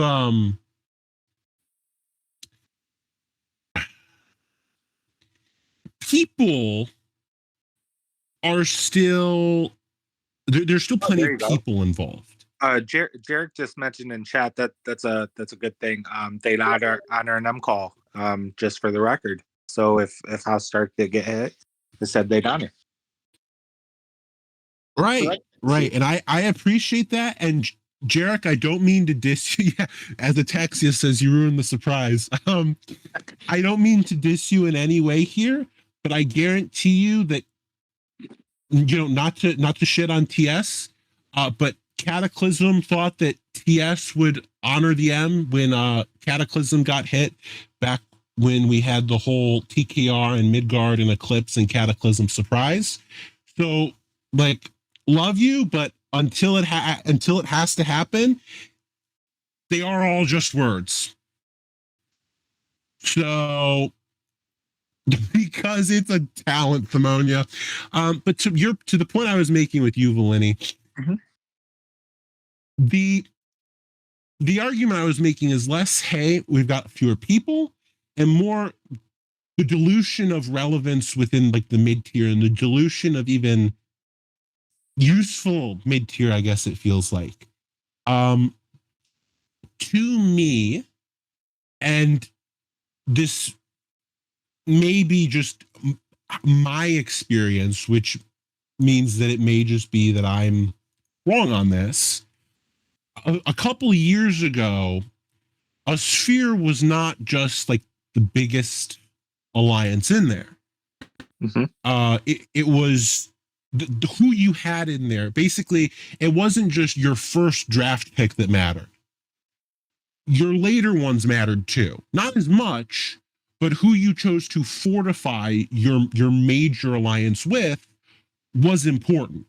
people are still there's still plenty of people involved. Jarek just mentioned in chat that's a good thing. They'd honor an M call, just for the record. So if House Stark did get hit, they said they'd honor. Right. And I appreciate that. And Jarek, I don't mean to diss you. Yeah, as Ataxia says, you ruined the surprise. I don't mean to diss you in any way here, but I guarantee you that, not to shit on TS, but Cataclysm thought that TS would honor the M when Cataclysm got hit back when we had the whole TKR and Midgard and Eclipse and Cataclysm surprise. So, like, love you, but until it has to happen, they are all just words. So, because it's a talent, Thermonia. But to the point I was making with you, Valini, Mhm. the argument I was making is less, hey, we've got fewer people, and more the dilution of relevance within like the mid tier and the dilution of even useful mid tier, I guess it feels like. To me, and this may be just my experience, which means that it may just be that I'm wrong on this. A couple of years ago, a sphere was not just like the biggest alliance in there. Mhm. It was who you had in there. Basically, it wasn't just your first draft pick that mattered. Your later ones mattered too. Not as much, but who you chose to fortify your major alliance with was important.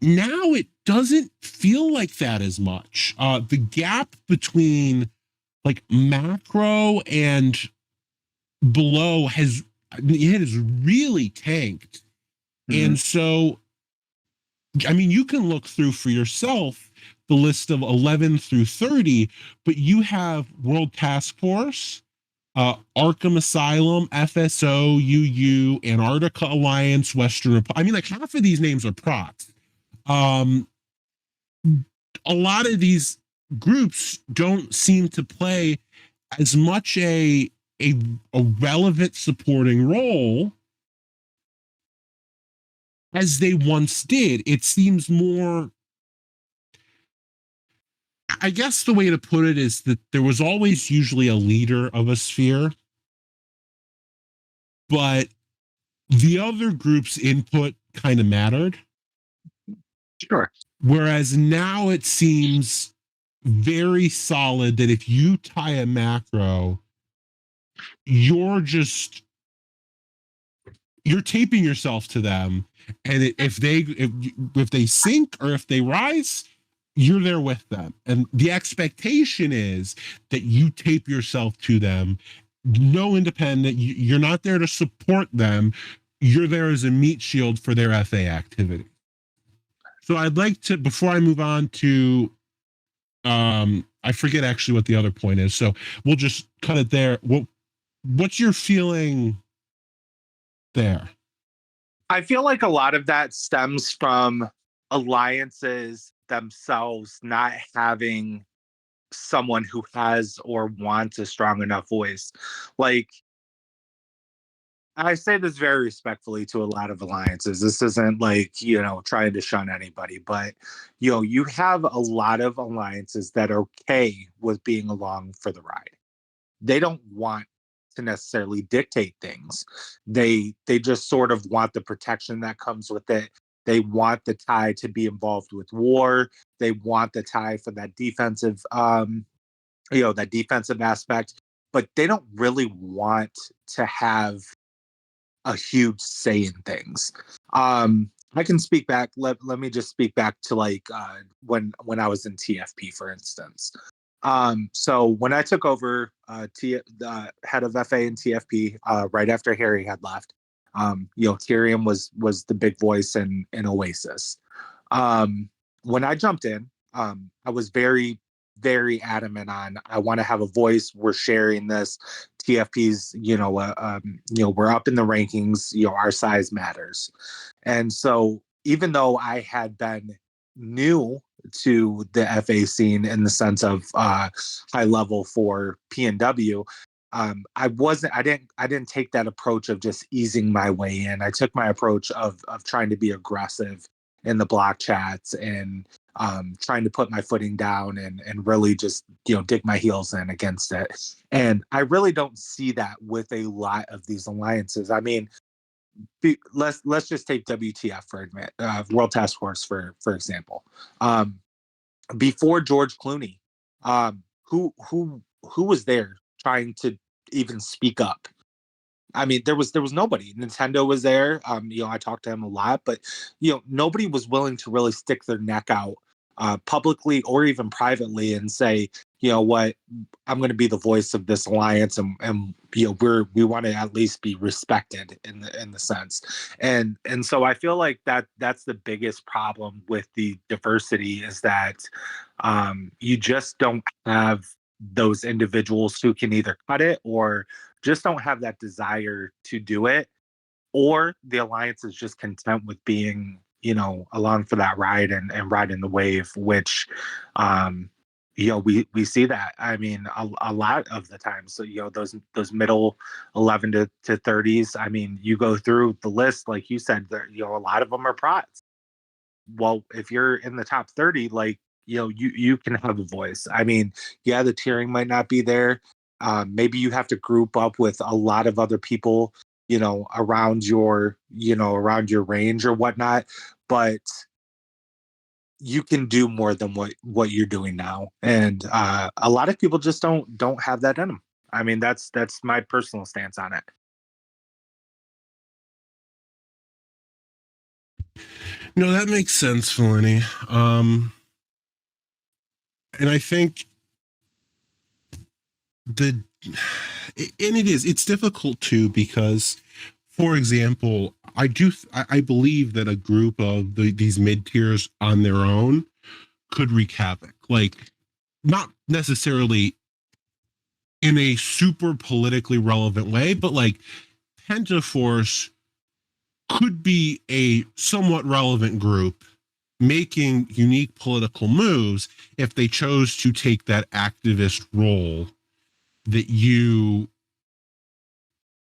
Now it doesn't feel like that as much. The gap between like macro and below has really tanked. Mhm. And so, I mean, you can look through for yourself the list of 11 through 30, but you have World Task Force, Arkham Asylum, FSO, UU, Antarctica Alliance, Western Republic. I mean, like half of these names are procs. A lot of these groups don't seem to play as much a relevant supporting role as they once did. It seems more, I guess the way to put it is that there was always usually a leader of a sphere, but the other group's input kind of mattered. Sure. Whereas now it seems very solid that if you tie a macro, you're taping yourself to them, and if they sink or if they rise, you're there with them, and the expectation is that you tape yourself to them. No independent, you're not there to support them, you're there as a meat shield for their FA activity. So I'd like to, before I move on to I forget actually what the other point is, so we'll just cut it there. What's your feeling there? I feel like a lot of that stems from alliances themselves not having someone who has or wants a strong enough voice. Like, I say this very respectfully to a lot of alliances. This isn't like, trying to shun anybody, but, you have a lot of alliances that are okay with being along for the ride. They don't want to necessarily dictate things. They just sort of want the protection that comes with it. They want the tie to be involved with war. They want the tie for that defensive that defensive aspect, but they don't really want to have a huge say in things. I can speak back. Let me just speak back to like when I was in TFP, for instance. So when I took over the head of FA and TFP right after Harry had left, Tyrion was the big voice in Oasis. When I jumped in, I was very, very adamant on I want to have a voice. We're sharing this. TFP's, we're up in the rankings. Our size matters, and so even though I had been new to the FA scene in the sense of high level for PNW, I didn't take that approach of just easing my way in. I took my approach of trying to be aggressive in the block chats and trying to put my footing down and really just dig my heels in against it. And I really don't see that with a lot of these alliances. I mean, let's just take WTF for World Task Force for example. Before George Clooney, who was there trying to even speak up. I mean, there was nobody. Nintendo was there. I talked to him a lot, but nobody was willing to really stick their neck out publicly or even privately and say, what, I'm going to be the voice of this alliance, and we want to at least be respected in the sense. And so I feel like that's the biggest problem with the diversity is that you just don't have those individuals who can either cut it or just don't have that desire to do it, or the alliance is just content with being, along for that ride and riding the wave, which, we see that. I mean, a lot of the time. So, those middle 11 to 30s, I mean, you go through the list, like you said, there, a lot of them are prots. Well, if you're in the top 30, like, you can have a voice. I mean, yeah, the tiering might not be there. Maybe you have to group up with a lot of other people, around your range or whatnot, but you can do more than what you're doing now. And a lot of people just don't have that in them. I mean, that's my personal stance on it. No, that makes sense, Felicity. And I think it's difficult too, because, for example, I believe that a group of these mid tiers on their own could wreak havoc, like not necessarily in a super politically relevant way, but like Pentaforce could be a somewhat relevant group making unique political moves if they chose to take that activist role that you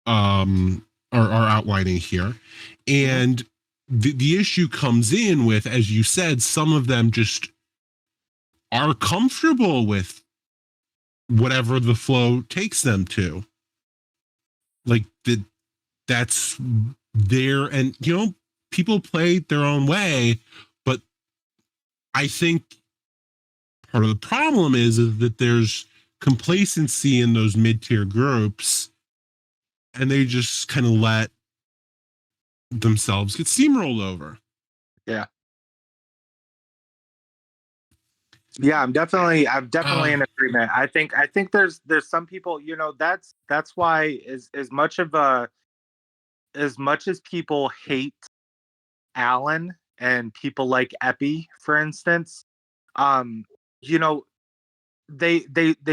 are outlining here. And the issue comes in with, as you said, some of them just are comfortable with whatever the flow takes them to. Like that's there, and people play their own way, but I think part of the problem is that there's complacency in those mid-tier groups, and they just kind of let themselves get steamrolled over. Yeah. Yeah, I'm definitely in agreement. I think there's some people, that's why as much as people hate Alan and people like Epi, for instance, you know, they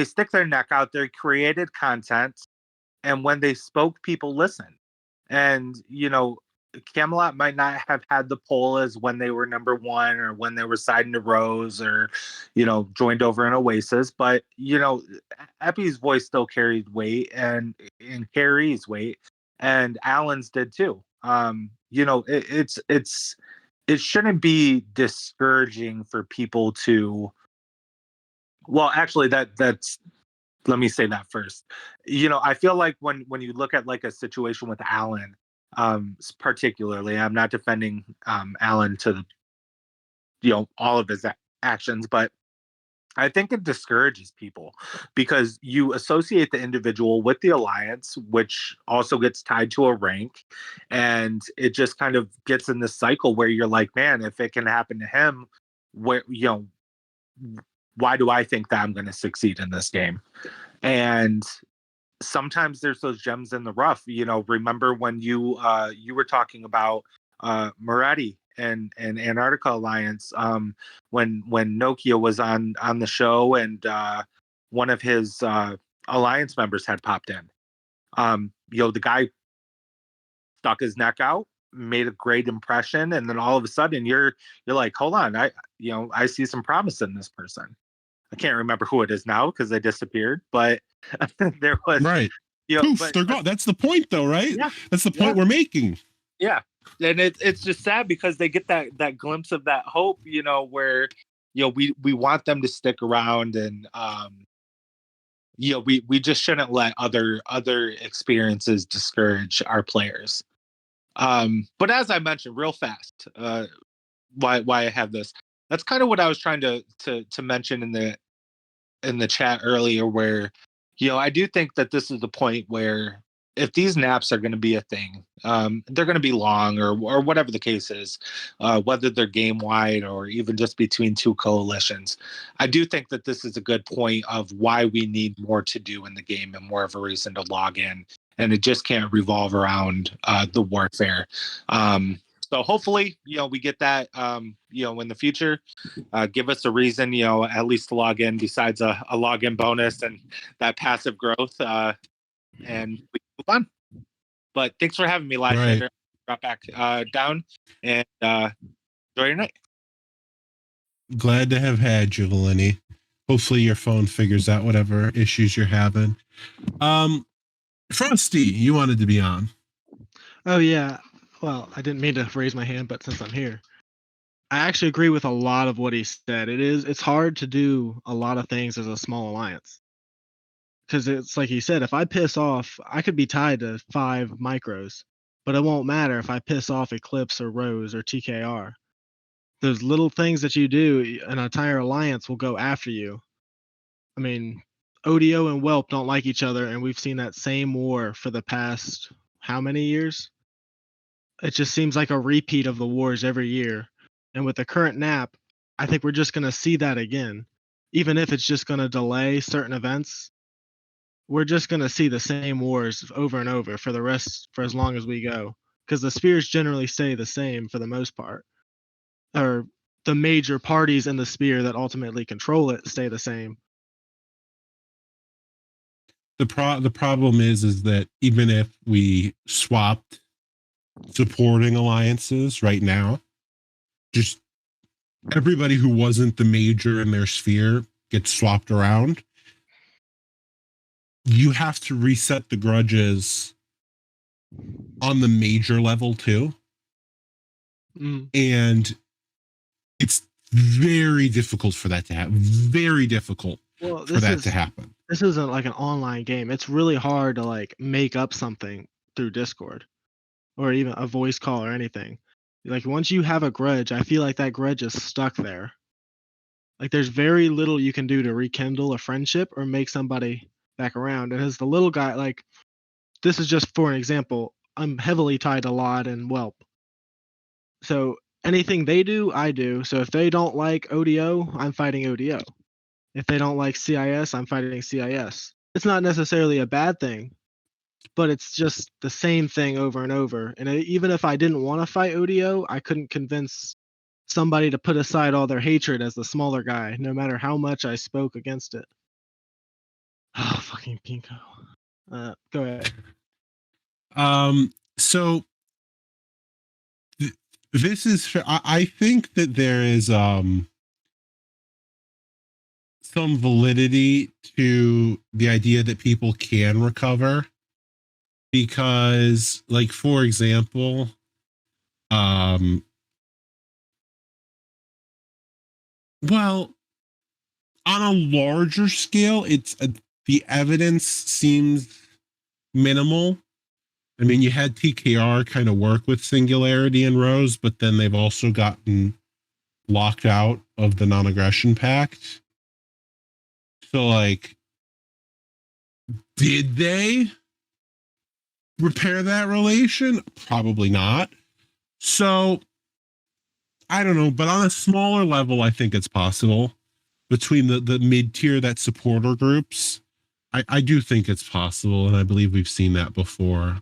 stick their neck out there, created content, and when they spoke, people listened. And Camelot might not have had the poll as when they were number one or when they were siding to Rose or joined over in Oasis, but Epi's voice still carried weight and carries weight, and Alan's did too. It shouldn't be discouraging for people to, well, actually, that's let me say that first. I feel like when you look at like a situation with Alan, particularly, I'm not defending Alan to all of his actions, but I think it discourages people because you associate the individual with the alliance, which also gets tied to a rank, and it just kind of gets in this cycle where you're like, man, if it can happen to him, where why do I think that I'm going to succeed in this game? And sometimes there's those gems in the rough. Remember when you were talking about Moretti and Antarctica Alliance, when Nokia was on the show, and one of his alliance members had popped in. The guy stuck his neck out, made a great impression, and then all of a sudden you're like, hold on, I see some promise in this person. I can't remember who it is now because they disappeared, but there was, right. Poof, they're gone. That's the point, though, right? Yeah, that's the point we're making. Yeah, and it's just sad because they get that glimpse of that hope, where we want them to stick around, and we just shouldn't let other experiences discourage our players. But as I mentioned, real fast, why I have this. That's kind of what I was trying to mention in the chat earlier, where I do think that this is the point where if these naps are going to be a thing, they're going to be long or whatever the case is, whether they're game wide or even just between two coalitions. I do think that this is a good point of why we need more to do in the game and more of a reason to log in. And it just can't revolve around the warfare. So hopefully, we get that, in the future. Give us a reason, at least to log in besides a login bonus and that passive growth, and we can move on. But thanks for having me, Lysander. Drop back down and enjoy your night. Glad to have had you, Valeni. Hopefully your phone figures out whatever issues you're having. Frosty, you wanted to be on. Oh yeah. Well, I didn't mean to raise my hand, but since I'm here, I actually agree with a lot of what he said. It's hard to do a lot of things as a small alliance. Because it's like he said, if I piss off, I could be tied to 5 micros, but it won't matter if I piss off Eclipse or Rose or TKR. Those little things that you do, an entire alliance will go after you. I mean, ODO and Whelp don't like each other, and we've seen that same war for the past how many years? It just seems like a repeat of the wars every year. And with the current NAP, I think we're just going to see that again. Even if it's just going to delay certain events, we're just going to see the same wars over and over for as long as we go. Because the spheres generally stay the same for the most part. Or the major parties in the sphere that ultimately control it stay the same. The problem is that even if we swapped supporting alliances right now, just everybody who wasn't the major in their sphere gets swapped around. You have to reset the grudges on the major level too. And it's very difficult for that to happen. Very difficult for that to happen. This isn't like an online game. It's really hard to like make up something through Discord or even a voice call or anything. Like once you have a grudge, I feel like that grudge is stuck there. Like there's very little you can do to rekindle a friendship or make somebody back around. And as the little guy, like this is just for an example, I'm heavily tied to Lod and Whelp. So anything they do, I do. So if they don't like ODO, I'm fighting ODO. If they don't like CIS, I'm fighting CIS. It's not necessarily a bad thing, but it's just the same thing over and over. And even if I didn't want to fight ODO, I couldn't convince somebody to put aside all their hatred as the smaller guy, no matter how much I spoke against it. Oh, fucking Pinko. Go ahead. So this is, I think that there is some validity to the idea that people can recover because, like, for example, well, on a larger scale, the evidence seems minimal. I mean, you had TKR kind of work with Singularity and Rose, but then they've also gotten locked out of the non-aggression pact. So, like, did they repair that relation? Probably not. So, I don't know, but on a smaller level, I think it's possible. Between the mid-tier that supporter groups, I do think it's possible, and I believe we've seen that before.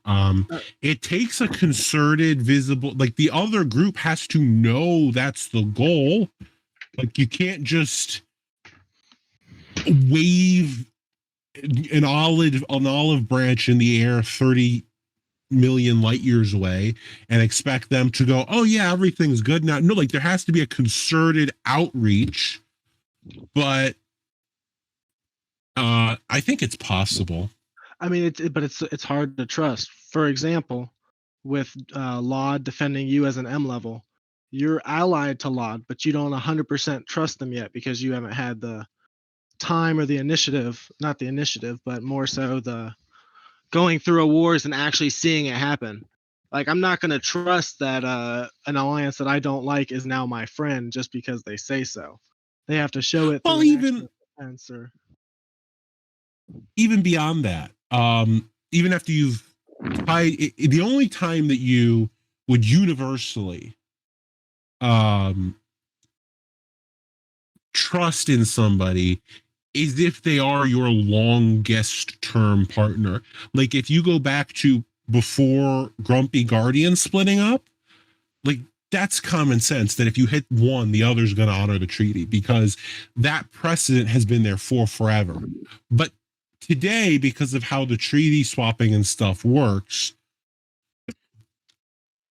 It takes a concerted, visible, like the other group has to know that's the goal. Like you can't just wave an olive branch in the air 30 million light years away and expect them to go, oh yeah, everything's good now. No, like there has to be a concerted outreach, but I think it's possible. I mean, it's hard to trust. For example, with Laud defending you as an M level, you're allied to Laud, but you don't 100% trust them yet because you haven't had the time or the initiative, not the initiative, but more so the going through a wars and actually seeing it happen. Like I'm not going to trust that an alliance that I don't like is now my friend just because they say so. They have to show it. Well, even answer. even beyond that, even after you've tied, the only time that you would universally trust in somebody is if they are your longest term partner. Like if you go back to before Grumpy Guardian splitting up, like that's common sense that if you hit one, the other's going to honor the treaty because that precedent has been there for forever. But today, because of how the treaty swapping and stuff works,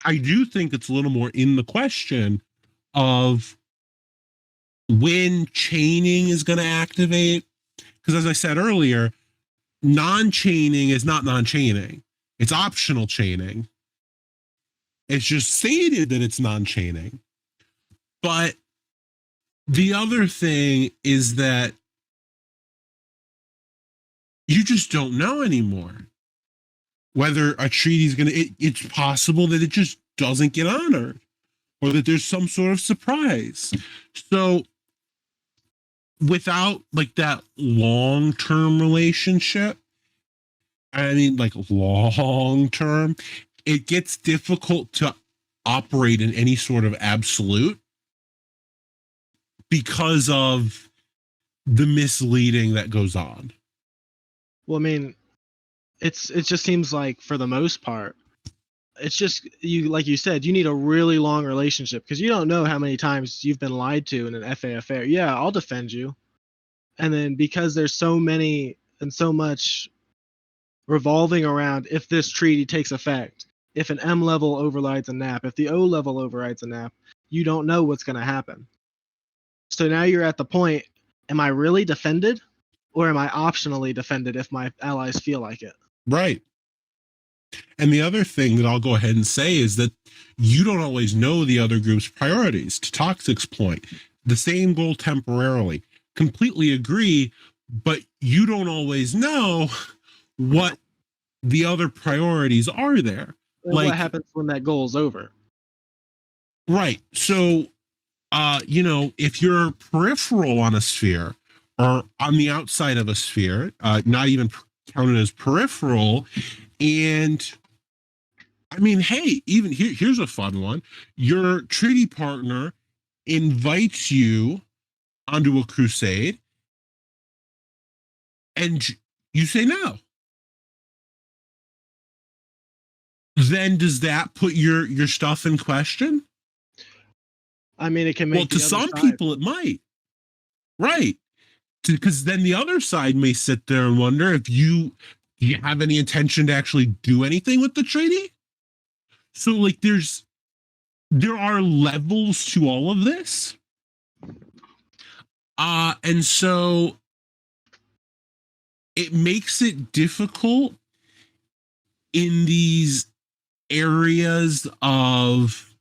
I do think it's a little more in the question of when chaining is going to activate. Because as I said earlier, non-chaining is not non-chaining. It's optional chaining. It's just stated that it's non-chaining. But the other thing is that you just don't know anymore whether a treaty is going to, it's possible that it just doesn't get honored or that there's some sort of surprise. So without like that long-term relationship, I mean like long-term, it gets difficult to operate in any sort of absolute because of the misleading that goes on. Well, I mean, it just seems like for the most part, it's just you, like you said, you need a really long relationship because you don't know how many times you've been lied to in an FA affair. Yeah, I'll defend you. And then because there's so many and so much revolving around if this treaty takes effect, if an M level overrides a NAP, if the O level overrides a NAP, you don't know what's going to happen. So now you're at the point, am I really defended or am I optionally defended if my allies feel like it? Right. And the other thing that I'll go ahead and say is that you don't always know the other group's priorities. To Toxic's point, the same goal temporarily. Completely agree, but you don't always know what the other priorities are there. Like, what happens when that goal is over? Right. So, if you're peripheral on a sphere or on the outside of a sphere, not even counted as peripheral, and I mean, hey, even here's a fun one. Your treaty partner invites you onto a crusade and you say no. Then does that put your stuff in question? I mean, it can make, well, to some people it might. Right. Because then the other side may sit there and wonder do you have any intention to actually do anything with the treaty? So like there are levels to all of this. And so it makes it difficult in these areas of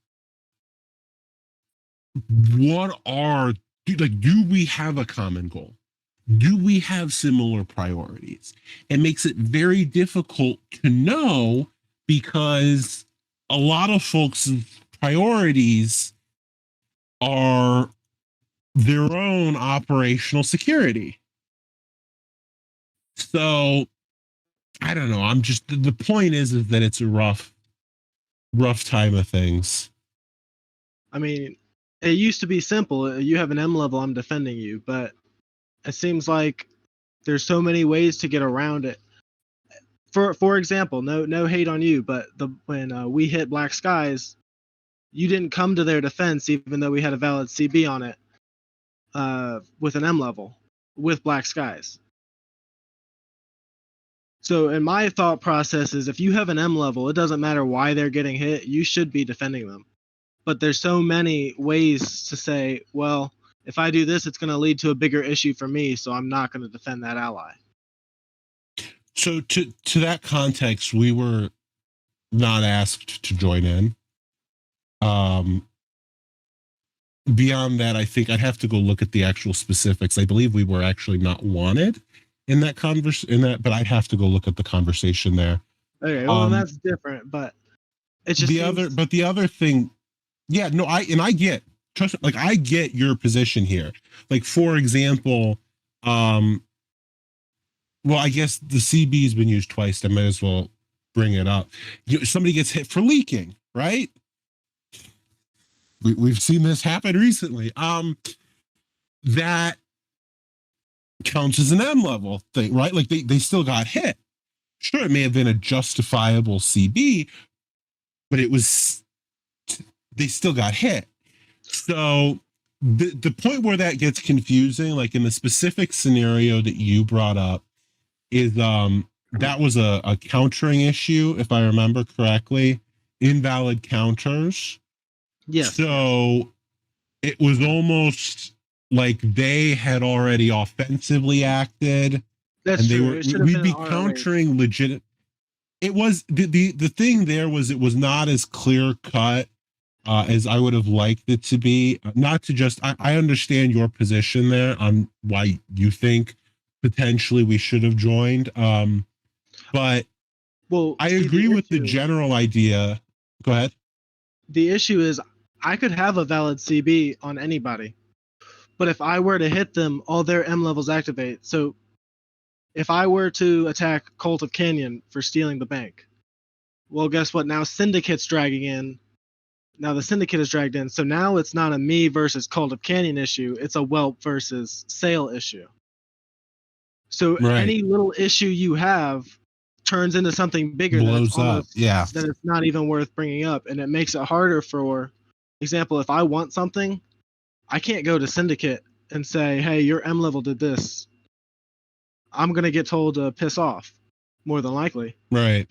do we have a common goal? Do we have similar priorities? It makes it very difficult to know because a lot of folks' priorities are their own operational security. So I don't know. I'm just the point is that it's a rough time of things. I mean, it used to be simple. You have an M level, I'm defending you, but it seems like there's so many ways to get around it. For example, no hate on you, but when we hit Black Skies, you didn't come to their defense even though we had a valid CB on it with an M level with Black Skies. So in my thought process is if you have an M level, it doesn't matter why they're getting hit, you should be defending them. But there's so many ways to say, well, if I do this, it's going to lead to a bigger issue for me, so I'm not going to defend that ally. So to that context, we were not asked to join in. Beyond that, I think I'd have to go look at the actual specifics. I believe we were actually not wanted in that but I'd have to go look at the conversation there. Okay, well, that's different, but it's just the other thing, yeah, no, I get, trust me, like I get your position here. Like for example, well, I guess the CB's been used twice. I might as well bring it up. Somebody gets hit for leaking, right? We've seen this happen recently. That counts as an M level thing, right? Like they still got hit. Sure, it may have been a justifiable CB, but they still got hit. So the point where that gets confusing, like in the specific scenario that you brought up, is that was a countering issue, if I remember correctly, invalid counters. Yes. So it was almost like they had already offensively acted. That's and they true. were It should have we'd been be an ROH. countering legit. It was the thing there was it was not as clear cut as I would have liked it to be. Not to just I understand your position there on why you think potentially we should have joined. But Well, I see, agree with the issue- general idea. Go ahead. The issue is I could have a valid CB on anybody, but if I were to hit them, all their M levels activate. So if I were to attack Cult of Canyon for stealing the bank, well, guess what? Now Syndicate's dragging in. Now the Syndicate is dragged in. So now it's not a me versus Cult of Canyon issue. It's a Whelp versus Sale issue. So Right. any little issue you have turns into something bigger Blows up. Yeah. that it's not even worth bringing up, and it makes it harder. For example, if I want something, I can't go to Syndicate and say, hey, your M level did this. I'm gonna get told to piss off, more than likely, Right.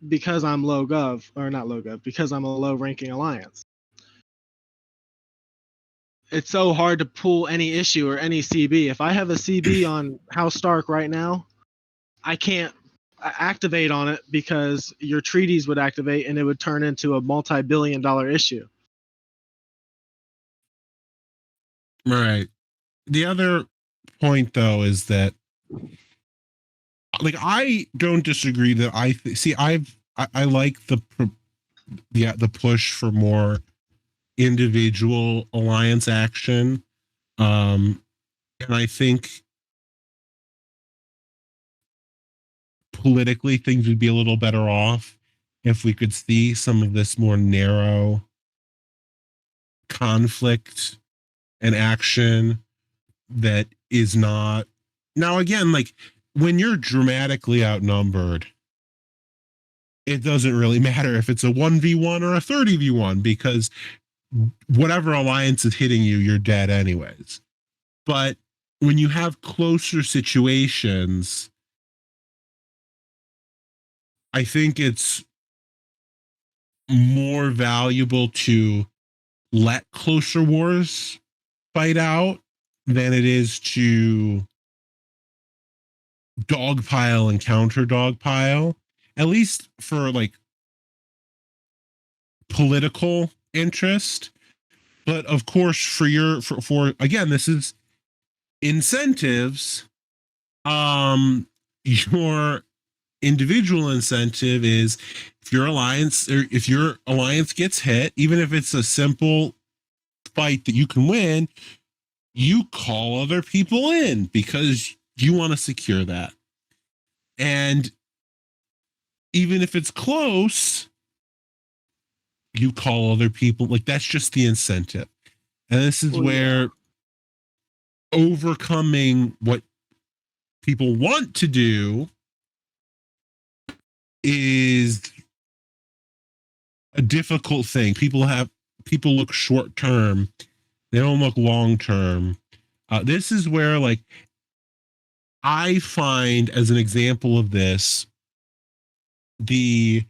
because I'm low gov, or not low gov, because I'm a low ranking alliance. It's so hard to pull any issue or any CB. If I have a CB on House Stark right now, I can't activate on it because your treaties would activate and it would turn into a multi-billion-dollar issue. Right. The other point, though, is that, like, I don't disagree that I like the push for more individual alliance action, and I think politically things would be a little better off if we could see some of this more narrow conflict and action that is not. Now again, like when you're dramatically outnumbered, it doesn't really matter if it's a 1v1 or a 30v1, because whatever alliance is hitting you, you're dead anyways. But when you have closer situations, I think it's more valuable to let closer wars fight out than it is to dogpile and counter dogpile, at least for like political interest. But of course, for again, this is incentives. Your individual incentive is if your alliance gets hit, even if it's a simple fight that you can win, you call other people in because you want to secure that. And even if it's close, you call other people. Like, that's just the incentive. And this is where overcoming what people want to do is a difficult thing. People look short term, they don't look long term. This is where, like, I find as an example of this, the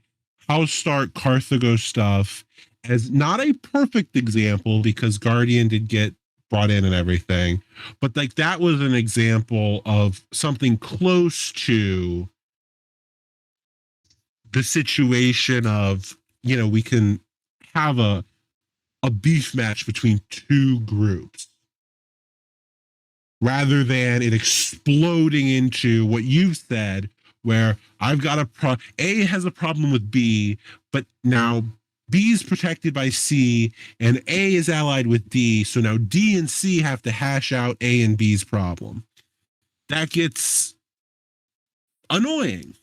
House Stark Carthago stuff as not a perfect example, because Guardian did get brought in and everything, but like that was an example of something close to the situation of, we can have a beef match between two groups rather than it exploding into what you've said, where I've got A has a problem with B, but now B is protected by C and A is allied with D. So now D and C have to hash out A and B's problem. That gets annoying.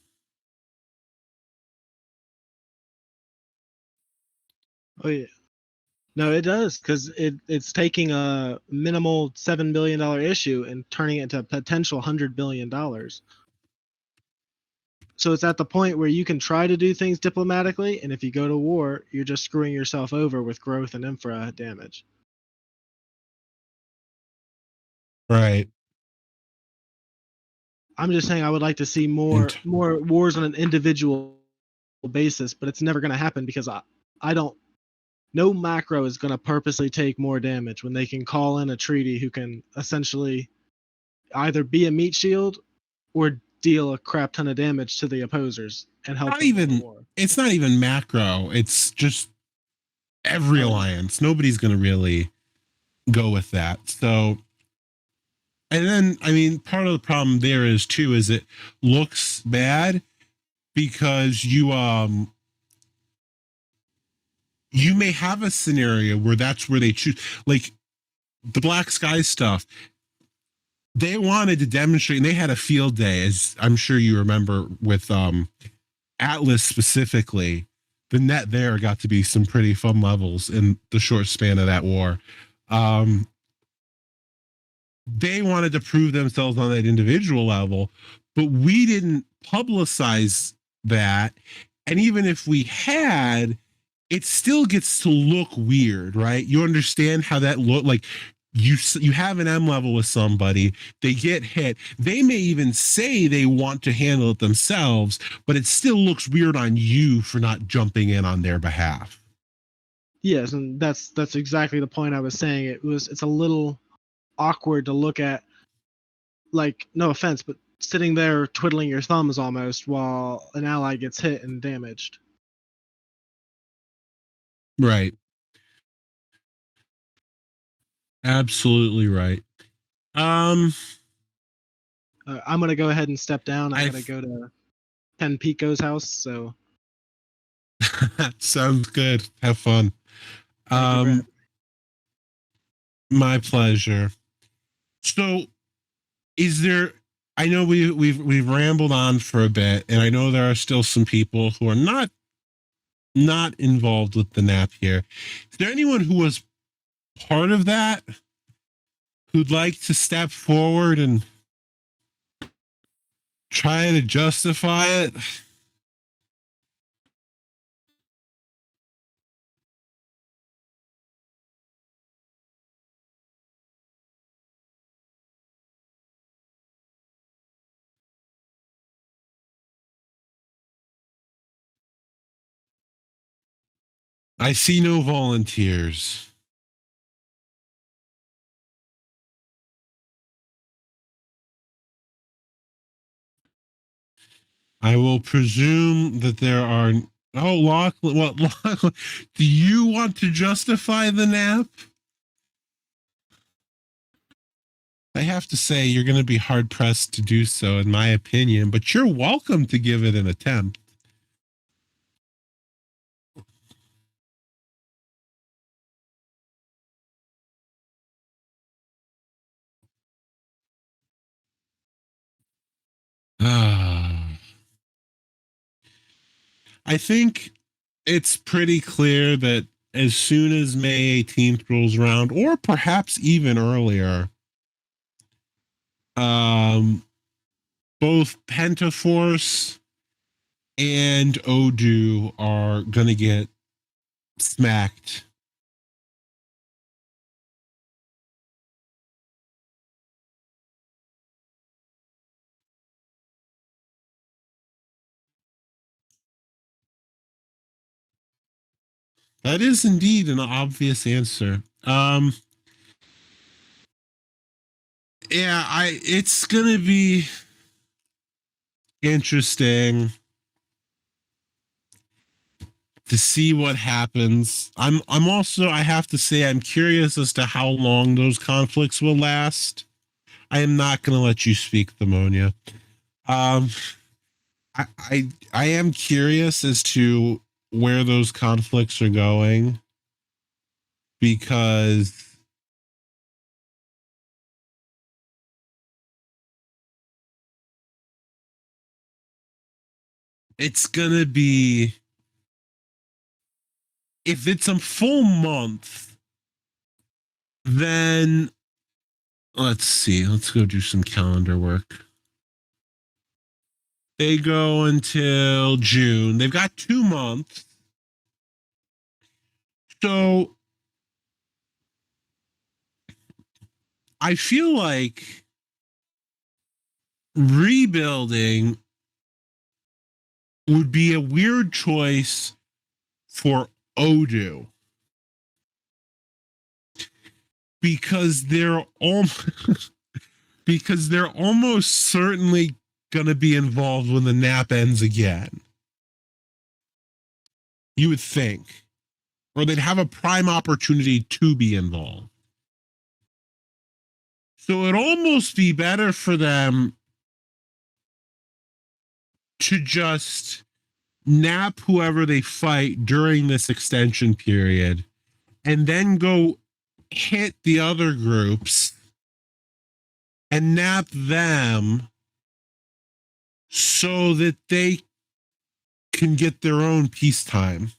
Oh yeah. No, it does, because it's taking a minimal $7 billion issue and turning it into a potential $100 billion. So it's at the point where you can try to do things diplomatically, and if you go to war, you're just screwing yourself over with growth and infra damage. Right. I'm just saying I would like to see more wars on an individual basis, but it's never going to happen because I don't. No macro is going to purposely take more damage when they can call in a treaty who can essentially either be a meat shield or deal a crap ton of damage to the opposers and help Not them win the even. war. It's not even macro. It's just every alliance. Nobody's going to really go with that. So, and then, I mean, part of the problem there is too, is it looks bad because you may have a scenario where that's where they choose, like the Black Sky stuff. They wanted to demonstrate, and they had a field day, as I'm sure you remember, with Atlas specifically. The net there got to be some pretty fun levels in the short span of that war. They wanted to prove themselves on that individual level, but we didn't publicize that. And even if we had, it still gets to look weird, right? You understand how that look like. You have an M level with somebody, they get hit. They may even say they want to handle it themselves, but it still looks weird on you for not jumping in on their behalf. Yes, and that's exactly the point I was saying. It's a little awkward to look at, like, no offense, but sitting there twiddling your thumbs almost while an ally gets hit and damaged. Right. Absolutely right. I'm gonna go ahead and step down. I gotta go to Ken Pico's house. So sounds good. Have fun. Thank you, Brad. My pleasure. So, is there? I know we've rambled on for a bit, and I know there are still some people who are not involved with the nap here. Is there anyone who was part of that who'd like to step forward and try to justify it? I see no volunteers. I will presume that there are. Oh, Lachlan, what? Lachlan, do you want to justify the nap? I have to say, you're going to be hard pressed to do so, in my opinion, but you're welcome to give it an attempt. I think it's pretty clear that as soon as May 18th rolls around, or perhaps even earlier, both Pentaforce and Odoo are going to get smacked. That is indeed an obvious answer. Yeah, it's gonna be interesting to see what happens. I'm also, I have to say, I'm curious as to how long those conflicts will last. I am not gonna let you speak, Thermonia. I am curious as to where those conflicts are going, because it's gonna be, if it's a full month, then let's see. Let's go do some calendar work. They go until June. They've got 2 months. So I feel like rebuilding would be a weird choice for Odoo, because they're almost certainly going to be involved when the nap ends again. You would think, or they'd have a prime opportunity to be involved. So it'd almost be better for them to just nap whoever they fight during this extension period and then go hit the other groups and nap them so that they can get their own peacetime.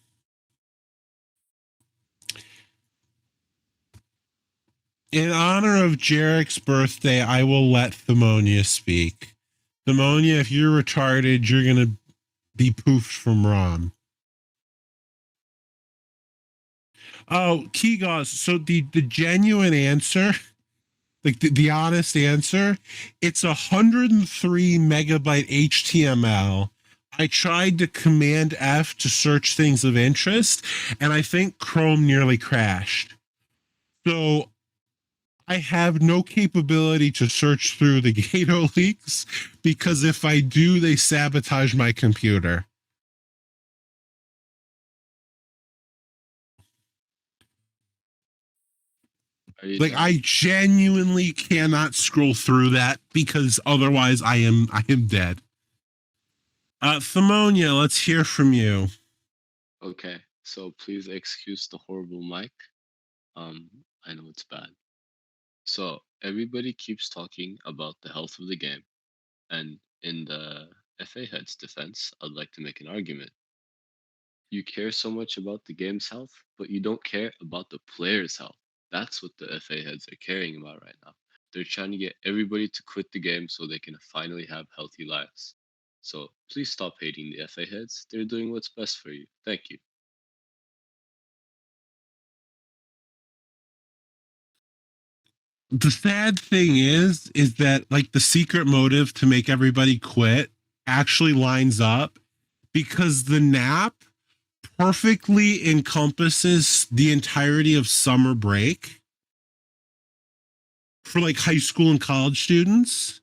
In honor of Jarek's birthday, I will let Thermonia speak. Thermonia, if you're retarded, you're going to be poofed from Ron. Oh, Kegos, so the genuine answer, like the honest answer, it's 103 megabyte HTML. I tried to Command F to search things of interest, and I think Chrome nearly crashed. So I have no capability to search through the Gato leaks, because if I do, they sabotage my computer. Like, I genuinely cannot scroll through that, because otherwise I am dead. Thermonia, let's hear from you. Okay, so please excuse the horrible mic. I know it's bad. So everybody keeps talking about the health of the game, and in the FA head's defense, I'd like to make an argument. You care so much about the game's health, but you don't care about the player's health. That's what the FA heads are caring about right now. They're trying to get everybody to quit the game so they can finally have healthy lives. So please stop hating the FA heads. They're doing what's best for you. Thank you. The sad thing is that, like, the secret motive to make everybody quit actually lines up, because the nap perfectly encompasses the entirety of summer break for like high school and college students.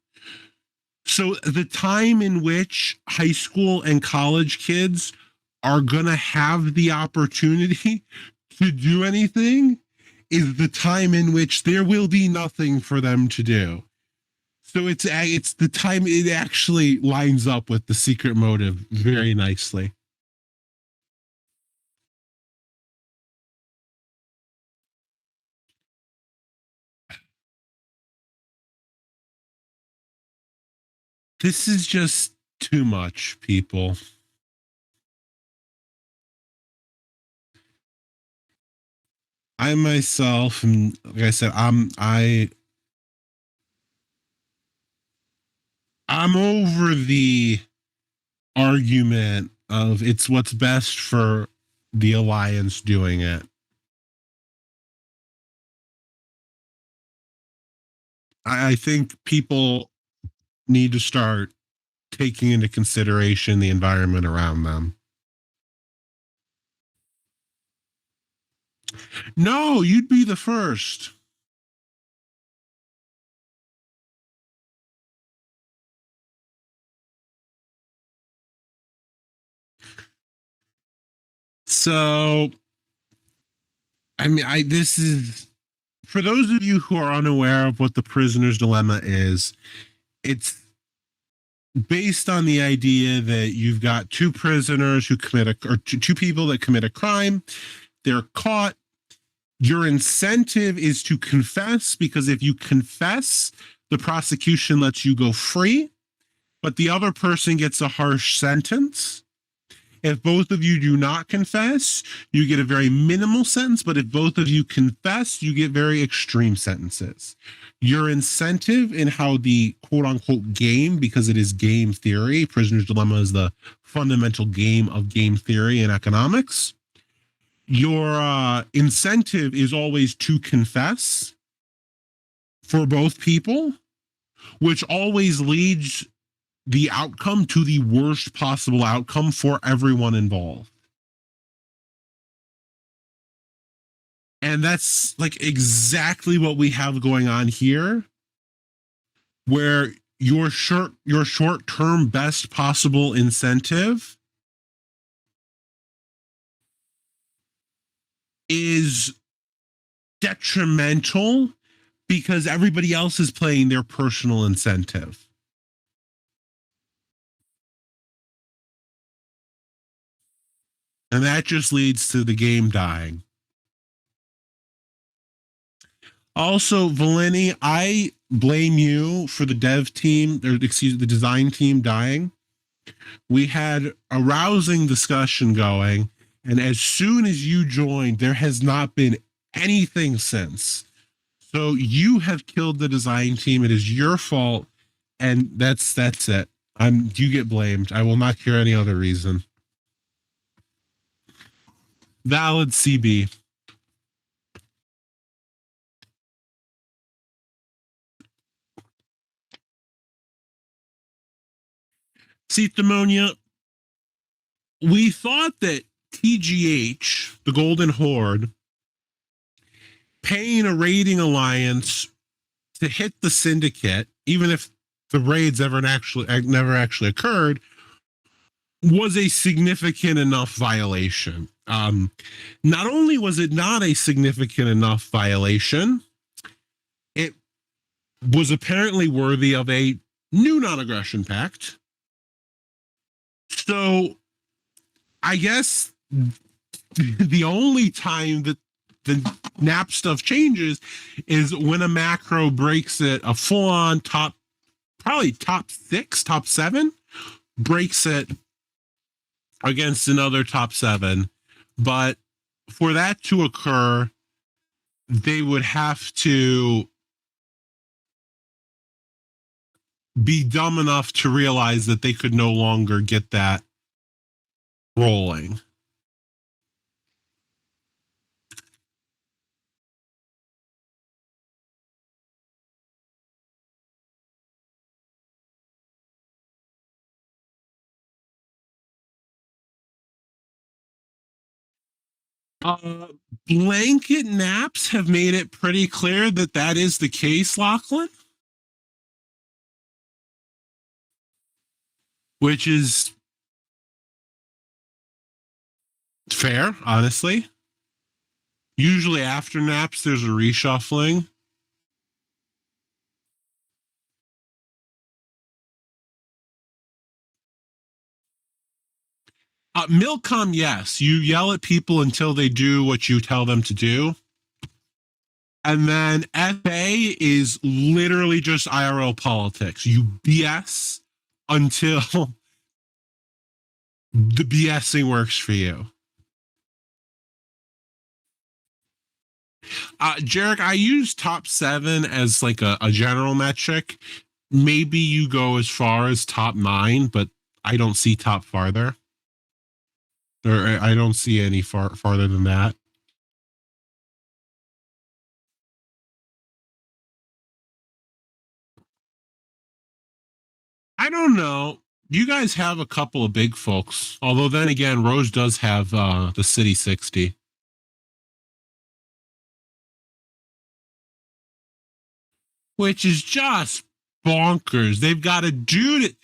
So the time in which high school and college kids are going to have the opportunity to do anything is the time in which there will be nothing for them to do. So it's the time it actually lines up with the secret motive very nicely. This is just too much, people. I myself, and like I said, I'm over the argument of it's what's best for the Alliance doing it. I think people need to start taking into consideration the environment around them. No, you'd be the first. So, I mean, this is, for those of you who are unaware of what the prisoner's dilemma is, it's based on the idea that you've got two prisoners who two people that commit a crime. They're caught. Your incentive is to confess, because if you confess, the prosecution lets you go free, but the other person gets a harsh sentence. If both of you do not confess, you get a very minimal sentence, but if both of you confess, you get very extreme sentences. Your incentive in how the quote unquote game, because it is game theory, Prisoner's Dilemma is the fundamental game of game theory and economics. Your incentive is always to confess for both people, which always leads the outcome to the worst possible outcome for everyone involved. And that's like exactly what we have going on here, where your short-term best possible incentive is detrimental because everybody else is playing their personal incentive. And that just leads to the game dying. Also, Valeni, I blame you for the the design team dying. We had a rousing discussion going, and as soon as you joined, there has not been anything since. So you have killed the design team. It is your fault, and that's it. You get blamed. I will not hear any other reason. Valid CB. See, Timonia, we thought that TGH, the Golden Horde, paying a raiding alliance to hit the syndicate, even if the raids never actually occurred, was a significant enough violation. Not only was it not a significant enough violation, it was apparently worthy of a new non-aggression pact. So I guess the only time that the NAP stuff changes is when a macro breaks it, a full-on probably top 6, top 7, breaks it against another top 7. But for that to occur, they would have to be dumb enough to realize that they could no longer get that rolling. Blanket naps have made it pretty clear that that is the case, Lachlan. Which is fair, honestly. Usually after naps, there's a reshuffling. Milcom, yes. You yell at people until they do what you tell them to do. And then FA is literally just IRL politics. You BS until the BSing works for you. Jarek, I use top 7 as like a general metric. Maybe you go as far as top 9, but I don't see top farther. Or I don't see any farther than that. I don't know. You guys have a couple of big folks. Although then again, Rose does have the City 60. Which is just bonkers. They've got a dude.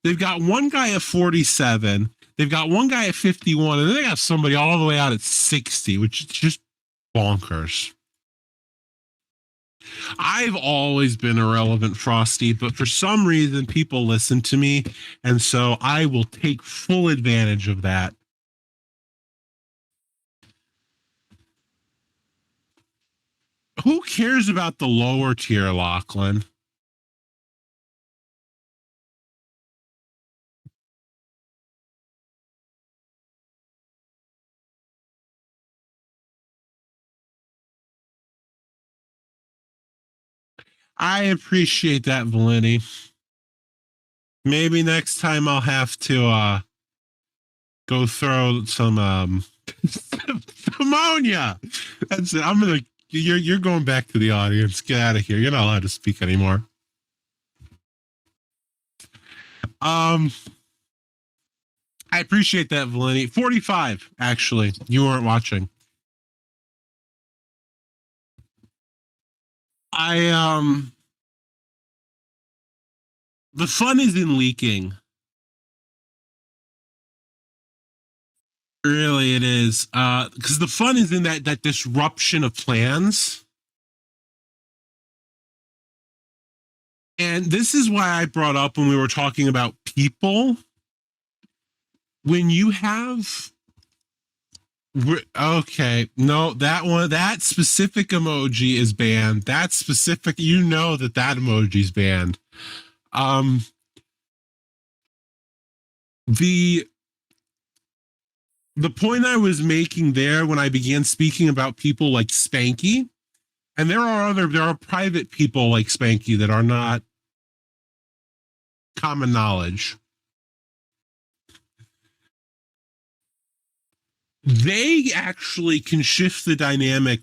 They've got one guy at 47. They've got one guy at 51. And then they got somebody all the way out at 60, which is just bonkers. I've always been irrelevant, Frosty, but for some reason, people listen to me. And so I will take full advantage of that. Who cares about the lower tier, Lachlan? I appreciate that, Valenti. Maybe next time I'll have to go throw some ammonia. That's it. You're going back to the audience. Get out of here. You're not allowed to speak anymore. I appreciate that, Valenti. 45, actually. You weren't watching. The fun is in leaking. Really, it is. Because the fun is in that disruption of plans. And this is why I brought up when we were talking about people. When you have... Okay, no, that specific emoji is banned. That specific, that emoji's banned. The point I was making there when I began speaking about people like Spanky, and there are private people like Spanky that are not common knowledge. They actually can shift the dynamic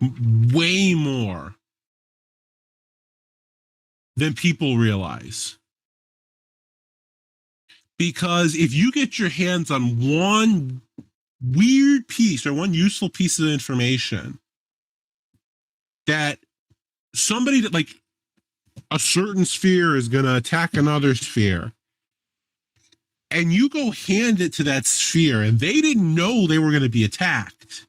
way more than people realize. Because if you get your hands on one weird piece or one useful piece of information that somebody that like a certain sphere is going to attack another sphere, and you go hand it to that sphere and they didn't know they were going to be attacked,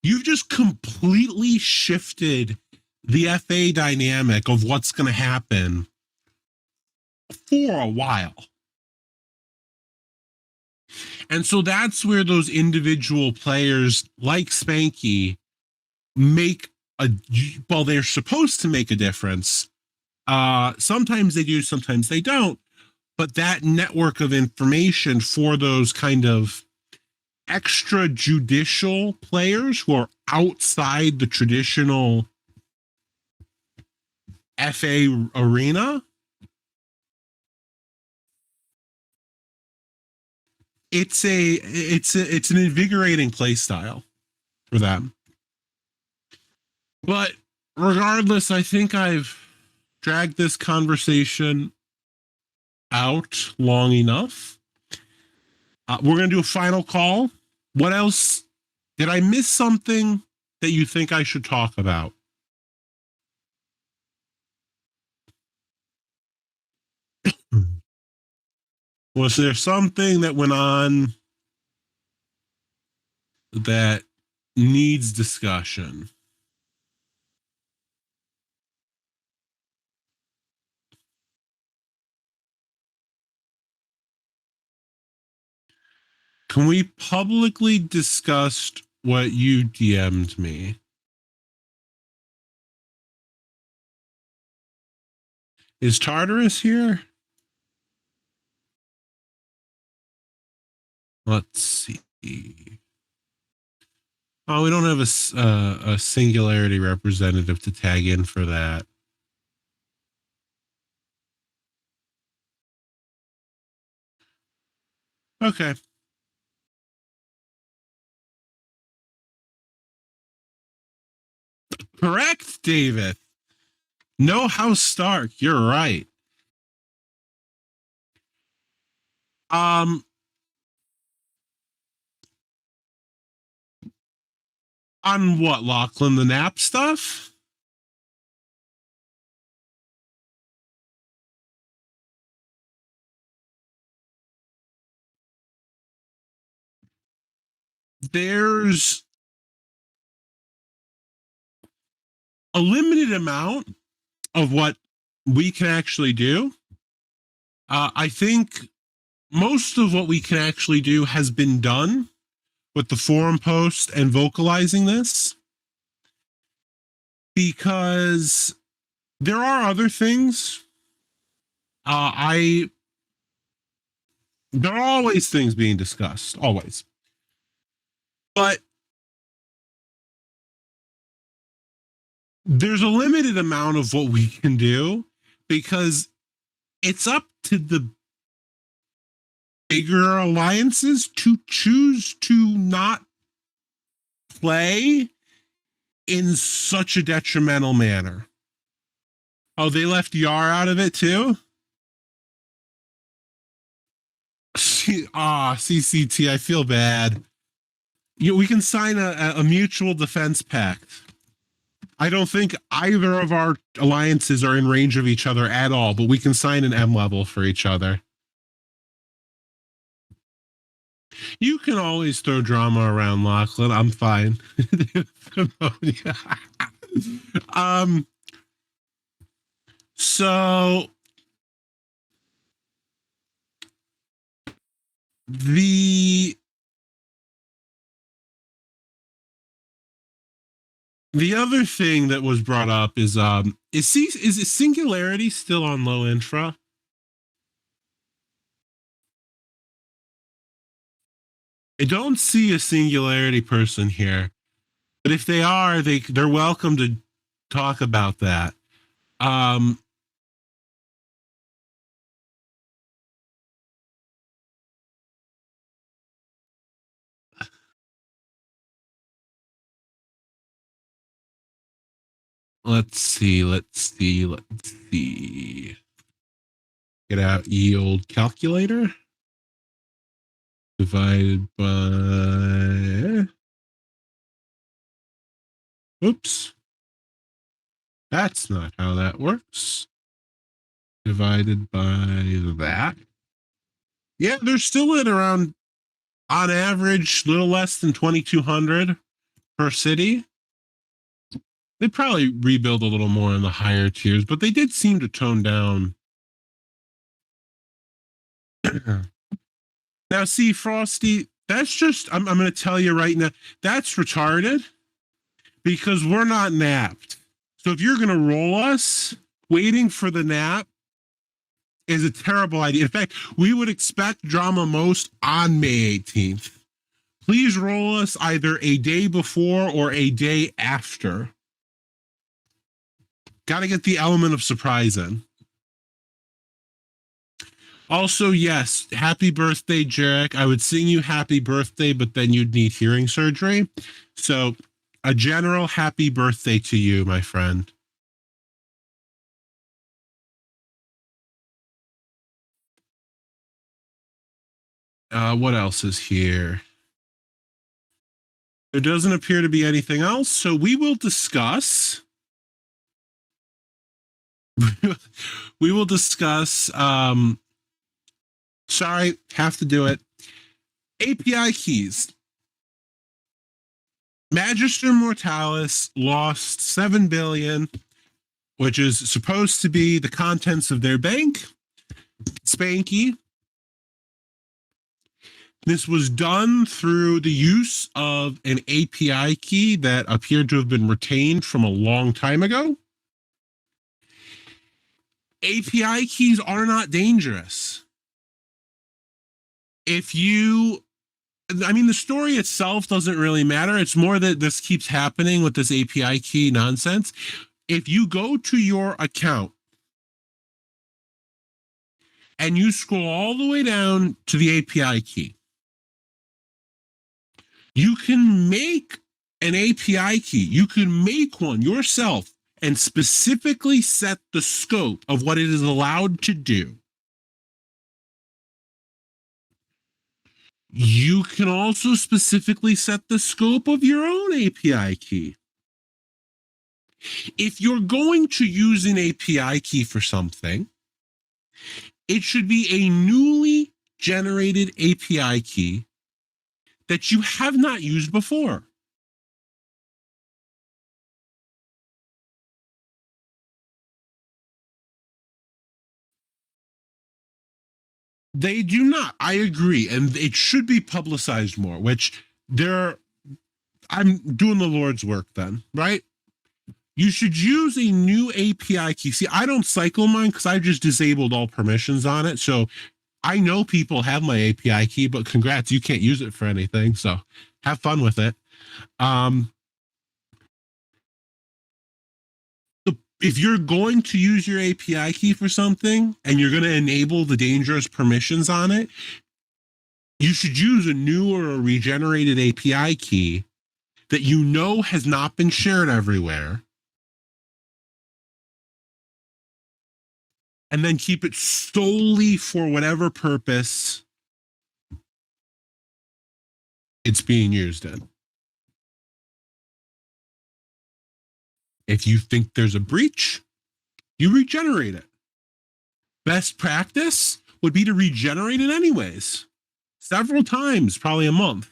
you've just completely shifted the FA dynamic of what's going to happen for a while. And so that's where those individual players like Spanky they're supposed to make a difference. Sometimes they do, sometimes they don't. But that network of information for those kind of extrajudicial players who are outside the traditional FA arena, it's an invigorating play style for them. But regardless, I think I've dragged this conversation out long enough. We're going to do a final call. What else? Did I miss something that you think I should talk about? Was there something that went on that needs discussion? Can we publicly discuss what you DM'd me? Is Tartarus here? Let's see. Oh, we don't have a singularity representative to tag in for that. Okay. Correct, David. No House Stark. You're right. On what, Lachlan? The nap stuff? There's a limited amount of what we can actually do. I think most of what we can actually do has been done with the forum post and vocalizing this, because there are other things. There are always things being discussed, always. But there's a limited amount of what we can do because it's up to the bigger alliances to choose to not play in such a detrimental manner. Oh, they left Yar out of it too? CCT, I feel bad. We can sign a mutual defense pact. I don't think either of our alliances are in range of each other at all, but we can sign an M level for each other. You can always throw drama around, Lachlan. I'm fine. So the other thing that was brought up is Singularity still on low infra? I don't see a Singularity person here, but if they are, they're welcome to talk about that. Let's see. Get out ye old calculator. Divided by... Oops. That's not how that works. Divided by that. Yeah, they're still at around, on average, a little less than 2,200 per city. They probably rebuild a little more in the higher tiers, but they did seem to tone down. Now, see, Frosty, that's just, I'm going to tell you right now, that's retarded because we're not napped. So if you're going to roll us, waiting for the nap is a terrible idea. In fact, we would expect drama most on May 18th. Please roll us either a day before or a day after. Got to get the element of surprise in. Also, yes, happy birthday, Jarek. I would sing you happy birthday, but then you'd need hearing surgery. So a general happy birthday to you, my friend. What else is here? There doesn't appear to be anything else, so we will discuss. We will discuss. Sorry, have to do it. API keys. Magister Mortalis lost 7 billion, which is supposed to be the contents of their bank. Spanky. This was done through the use of an API key that appeared to have been retained from a long time ago. API keys are not dangerous. The story itself doesn't really matter. It's more that this keeps happening with this API key nonsense. If you go to your account and you scroll all the way down to the API key, you can make an API key. You can make one yourself and specifically set the scope of what it is allowed to do. You can also specifically set the scope of your own API key. If you're going to use an API key for something, it should be a newly generated API key that you have not used before. They do not. I agree. And it should be publicized more, which I'm doing the Lord's work then, right? You should use a new API key. See, I don't cycle mine because I just disabled all permissions on it. So I know people have my API key, but congrats, you can't use it for anything. So have fun with it. if you're going to use your API key for something and you're going to enable the dangerous permissions on it, you should use a new or a regenerated API key that you know has not been shared everywhere, and then keep it solely for whatever purpose it's being used in. If you think there's a breach, you regenerate it. Best practice would be to regenerate it anyways, several times, probably a month.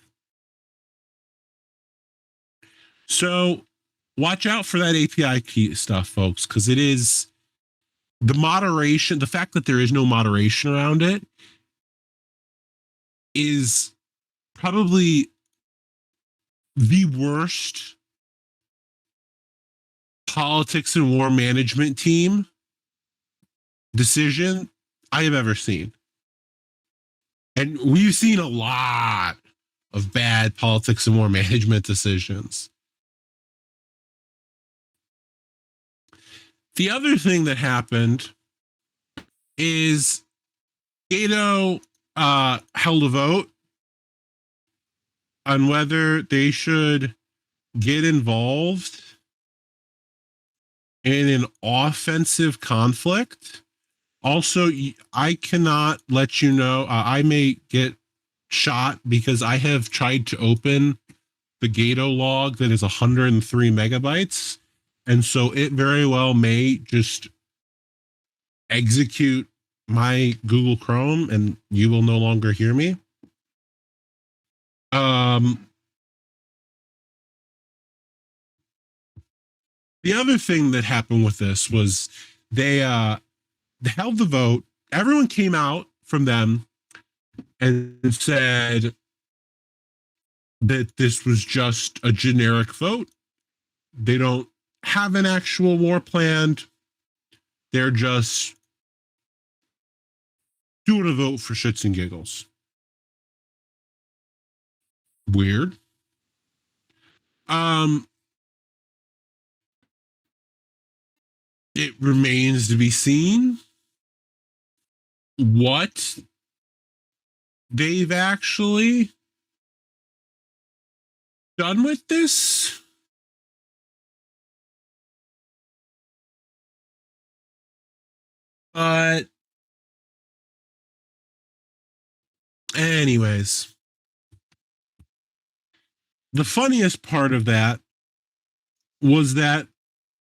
So watch out for that API key stuff, folks, because it is the moderation, the fact that there is no moderation around it is probably the worst politics and war management team decision I have ever seen. And we've seen a lot of bad politics and war management decisions. The other thing that happened is Gato held a vote on whether they should get involved in an offensive conflict. Also, I cannot let you know, I may get shot because I have tried to open the Gato log that is 103 megabytes. And so it very well may just execute my Google Chrome and you will no longer hear me. The other thing that happened with this was they held the vote. Everyone came out from them and said that this was just a generic vote. They don't have an actual war planned. They're just doing a vote for shits and giggles. Weird. It remains to be seen what they've actually done with this. But anyways, the funniest part of that was that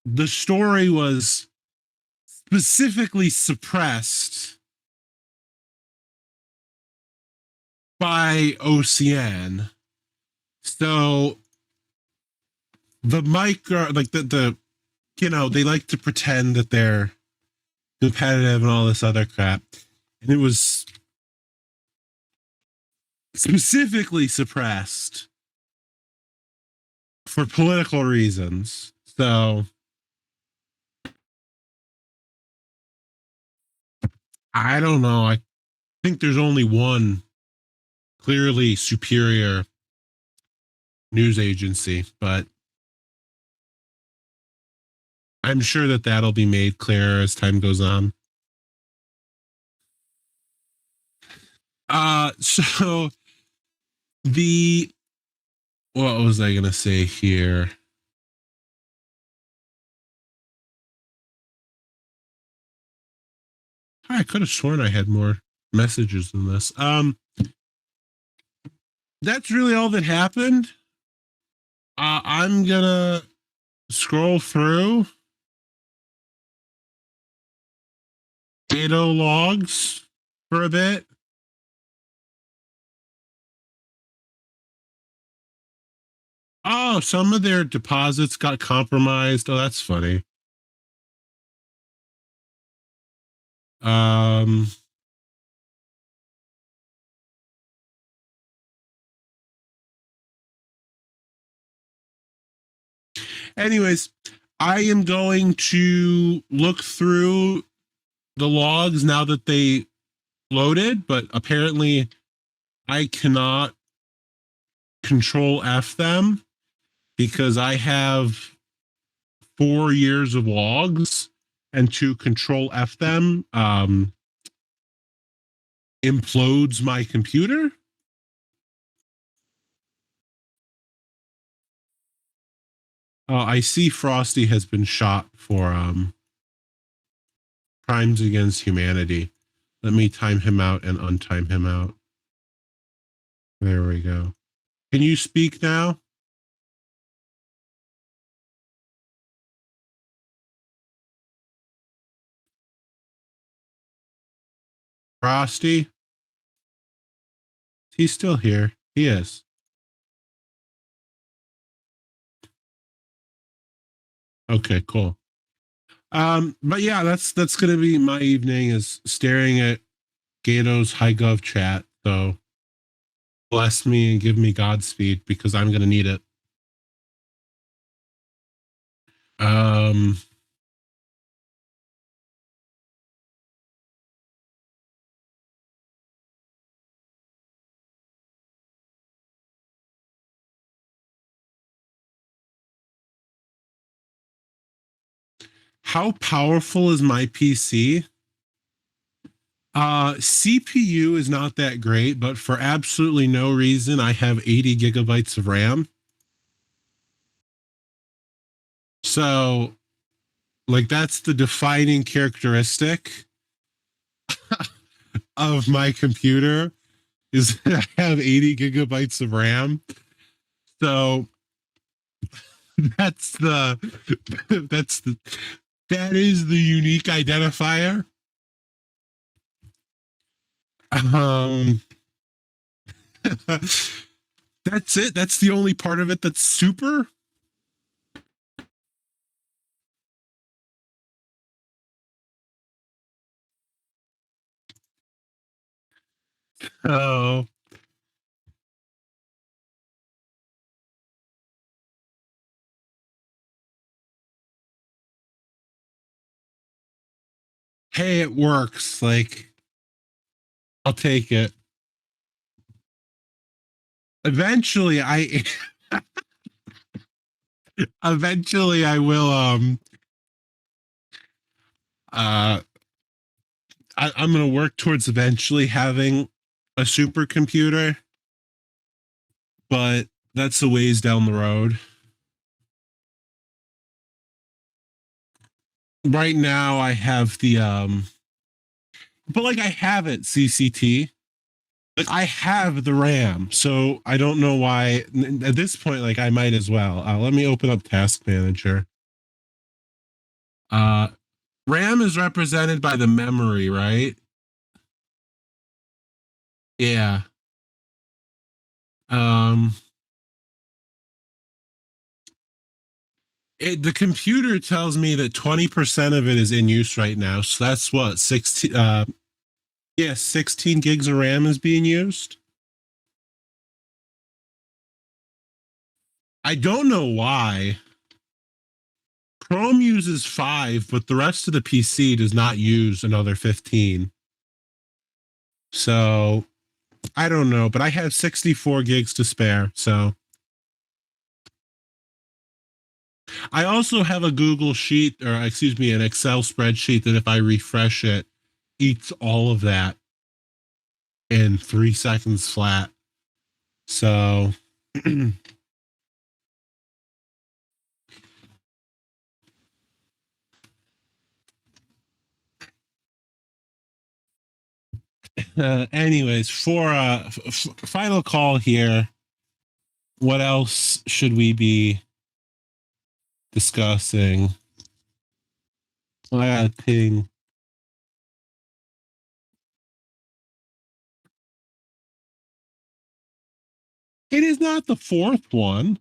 the story was specifically suppressed by OCN. So the micro, like the they like to pretend that they're competitive and all this other crap. And it was specifically suppressed for political reasons. So I don't know. I think there's only one clearly superior news agency, but I'm sure that that'll be made clearer as time goes on. So what was I going to say here? I could have sworn I had more messages than this. That's really all that happened. I'm going to scroll through Gato logs for a bit. Oh, some of their deposits got compromised. Oh, that's funny. Anyways, I am going to look through the logs now that they loaded, but apparently I cannot Control F them because I have 4 years of logs and to control F them implodes my computer. Oh, I see Frosty has been shot for crimes against humanity. Let me time him out and untime him out. There we go. Can you speak now? Frosty? He's still here. He is. Okay, cool. But yeah, that's gonna be my evening, is staring at Gato's HighGov chat. So bless me and give me Godspeed, because I'm gonna need it. How powerful is my PC? CPU is not that great, but for absolutely no reason, I have 80 gigabytes of RAM. So, like, that's the defining characteristic of my computer, is that I have 80 gigabytes of RAM. So that is the unique identifier. That's it. That's the only part of it that's super. Oh. Hey, it works. Like, I'll take it. Eventually I will I'm gonna work towards eventually having a supercomputer, but that's a ways down the road. Right now I have the but like I have it, CCT. Like I have the RAM, so I don't know why at this point, like I might as well. Let me open up Task Manager. RAM is represented by the memory, right? Yeah. The computer tells me that 20% of it is in use right now. So that's what, 16 16 gigs of RAM is being used. I don't know why. Chrome uses 5, but the rest of the PC does not use another 15. So I don't know, but I have 64 gigs to spare. So I also have a Google Sheet, or excuse me, an Excel spreadsheet that if I refresh it, eats all of that in 3 seconds flat. So anyways, for final call here, what else should we be discussing? I got a ping. It is not the fourth one.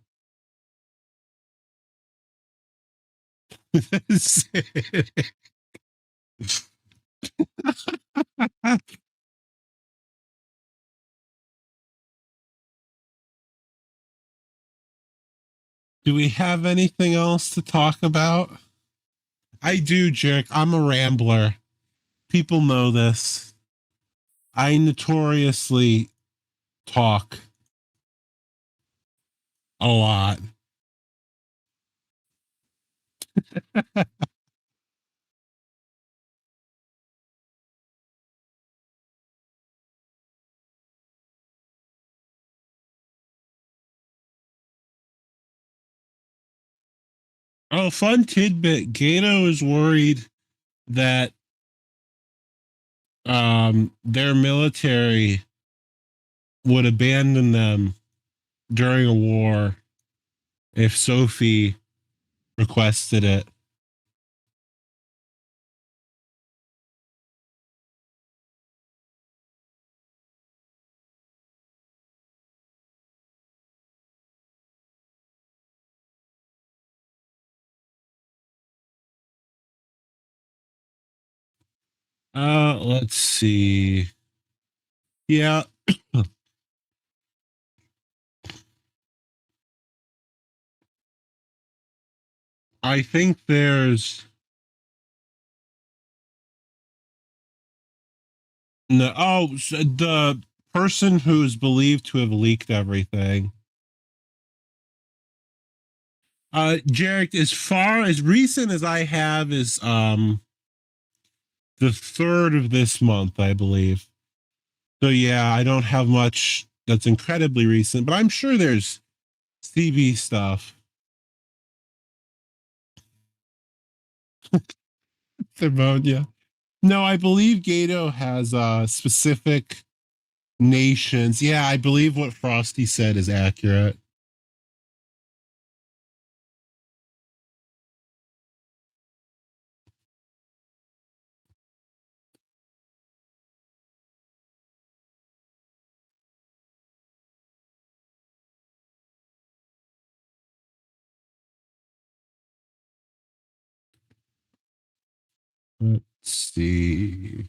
Do we have anything else to talk about? I do, Jerk. I'm a rambler. People know this. I notoriously talk a lot. Oh, fun tidbit. Gato is worried that their military would abandon them during a war if Sophie requested it. Let's see. Yeah. I think there's no. Oh, the person who's believed to have leaked everything. Jarek, as far as recent as I have is the 3rd of this month, I believe. So yeah, I don't have much that's incredibly recent, but I'm sure there's CB stuff. Pneumonia. No, I believe Gato has specific nations. Yeah, I believe what Frosty said is accurate. Let's see.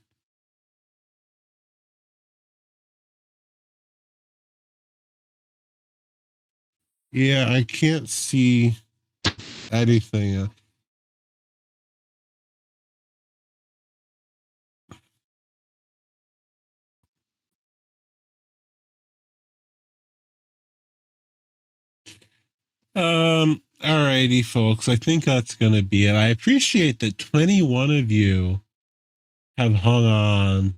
Yeah, I can't see anything. Alrighty, folks. I think that's gonna be it. I appreciate that 21 of you have hung on.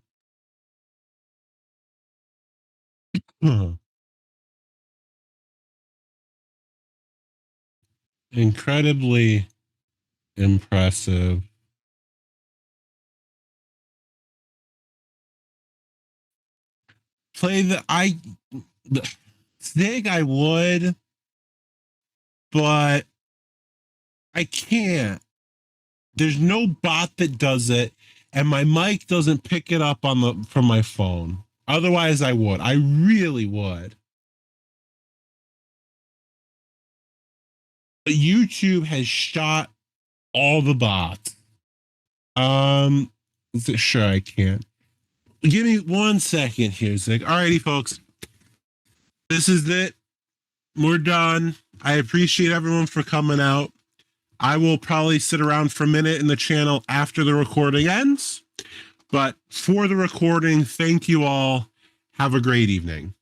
Incredibly impressive. Play the Stig, I would, but I can't. There's no bot that does it, and my mic doesn't pick it up from my phone. Otherwise, I would. I really would. But YouTube has shot all the bots. Sure, I can. Give me 1 second here, Zig. Alrighty, folks. This is it. We're done. I appreciate everyone for coming out. I will probably sit around for a minute in the channel after the recording ends. But for the recording, thank you all. Have a great evening.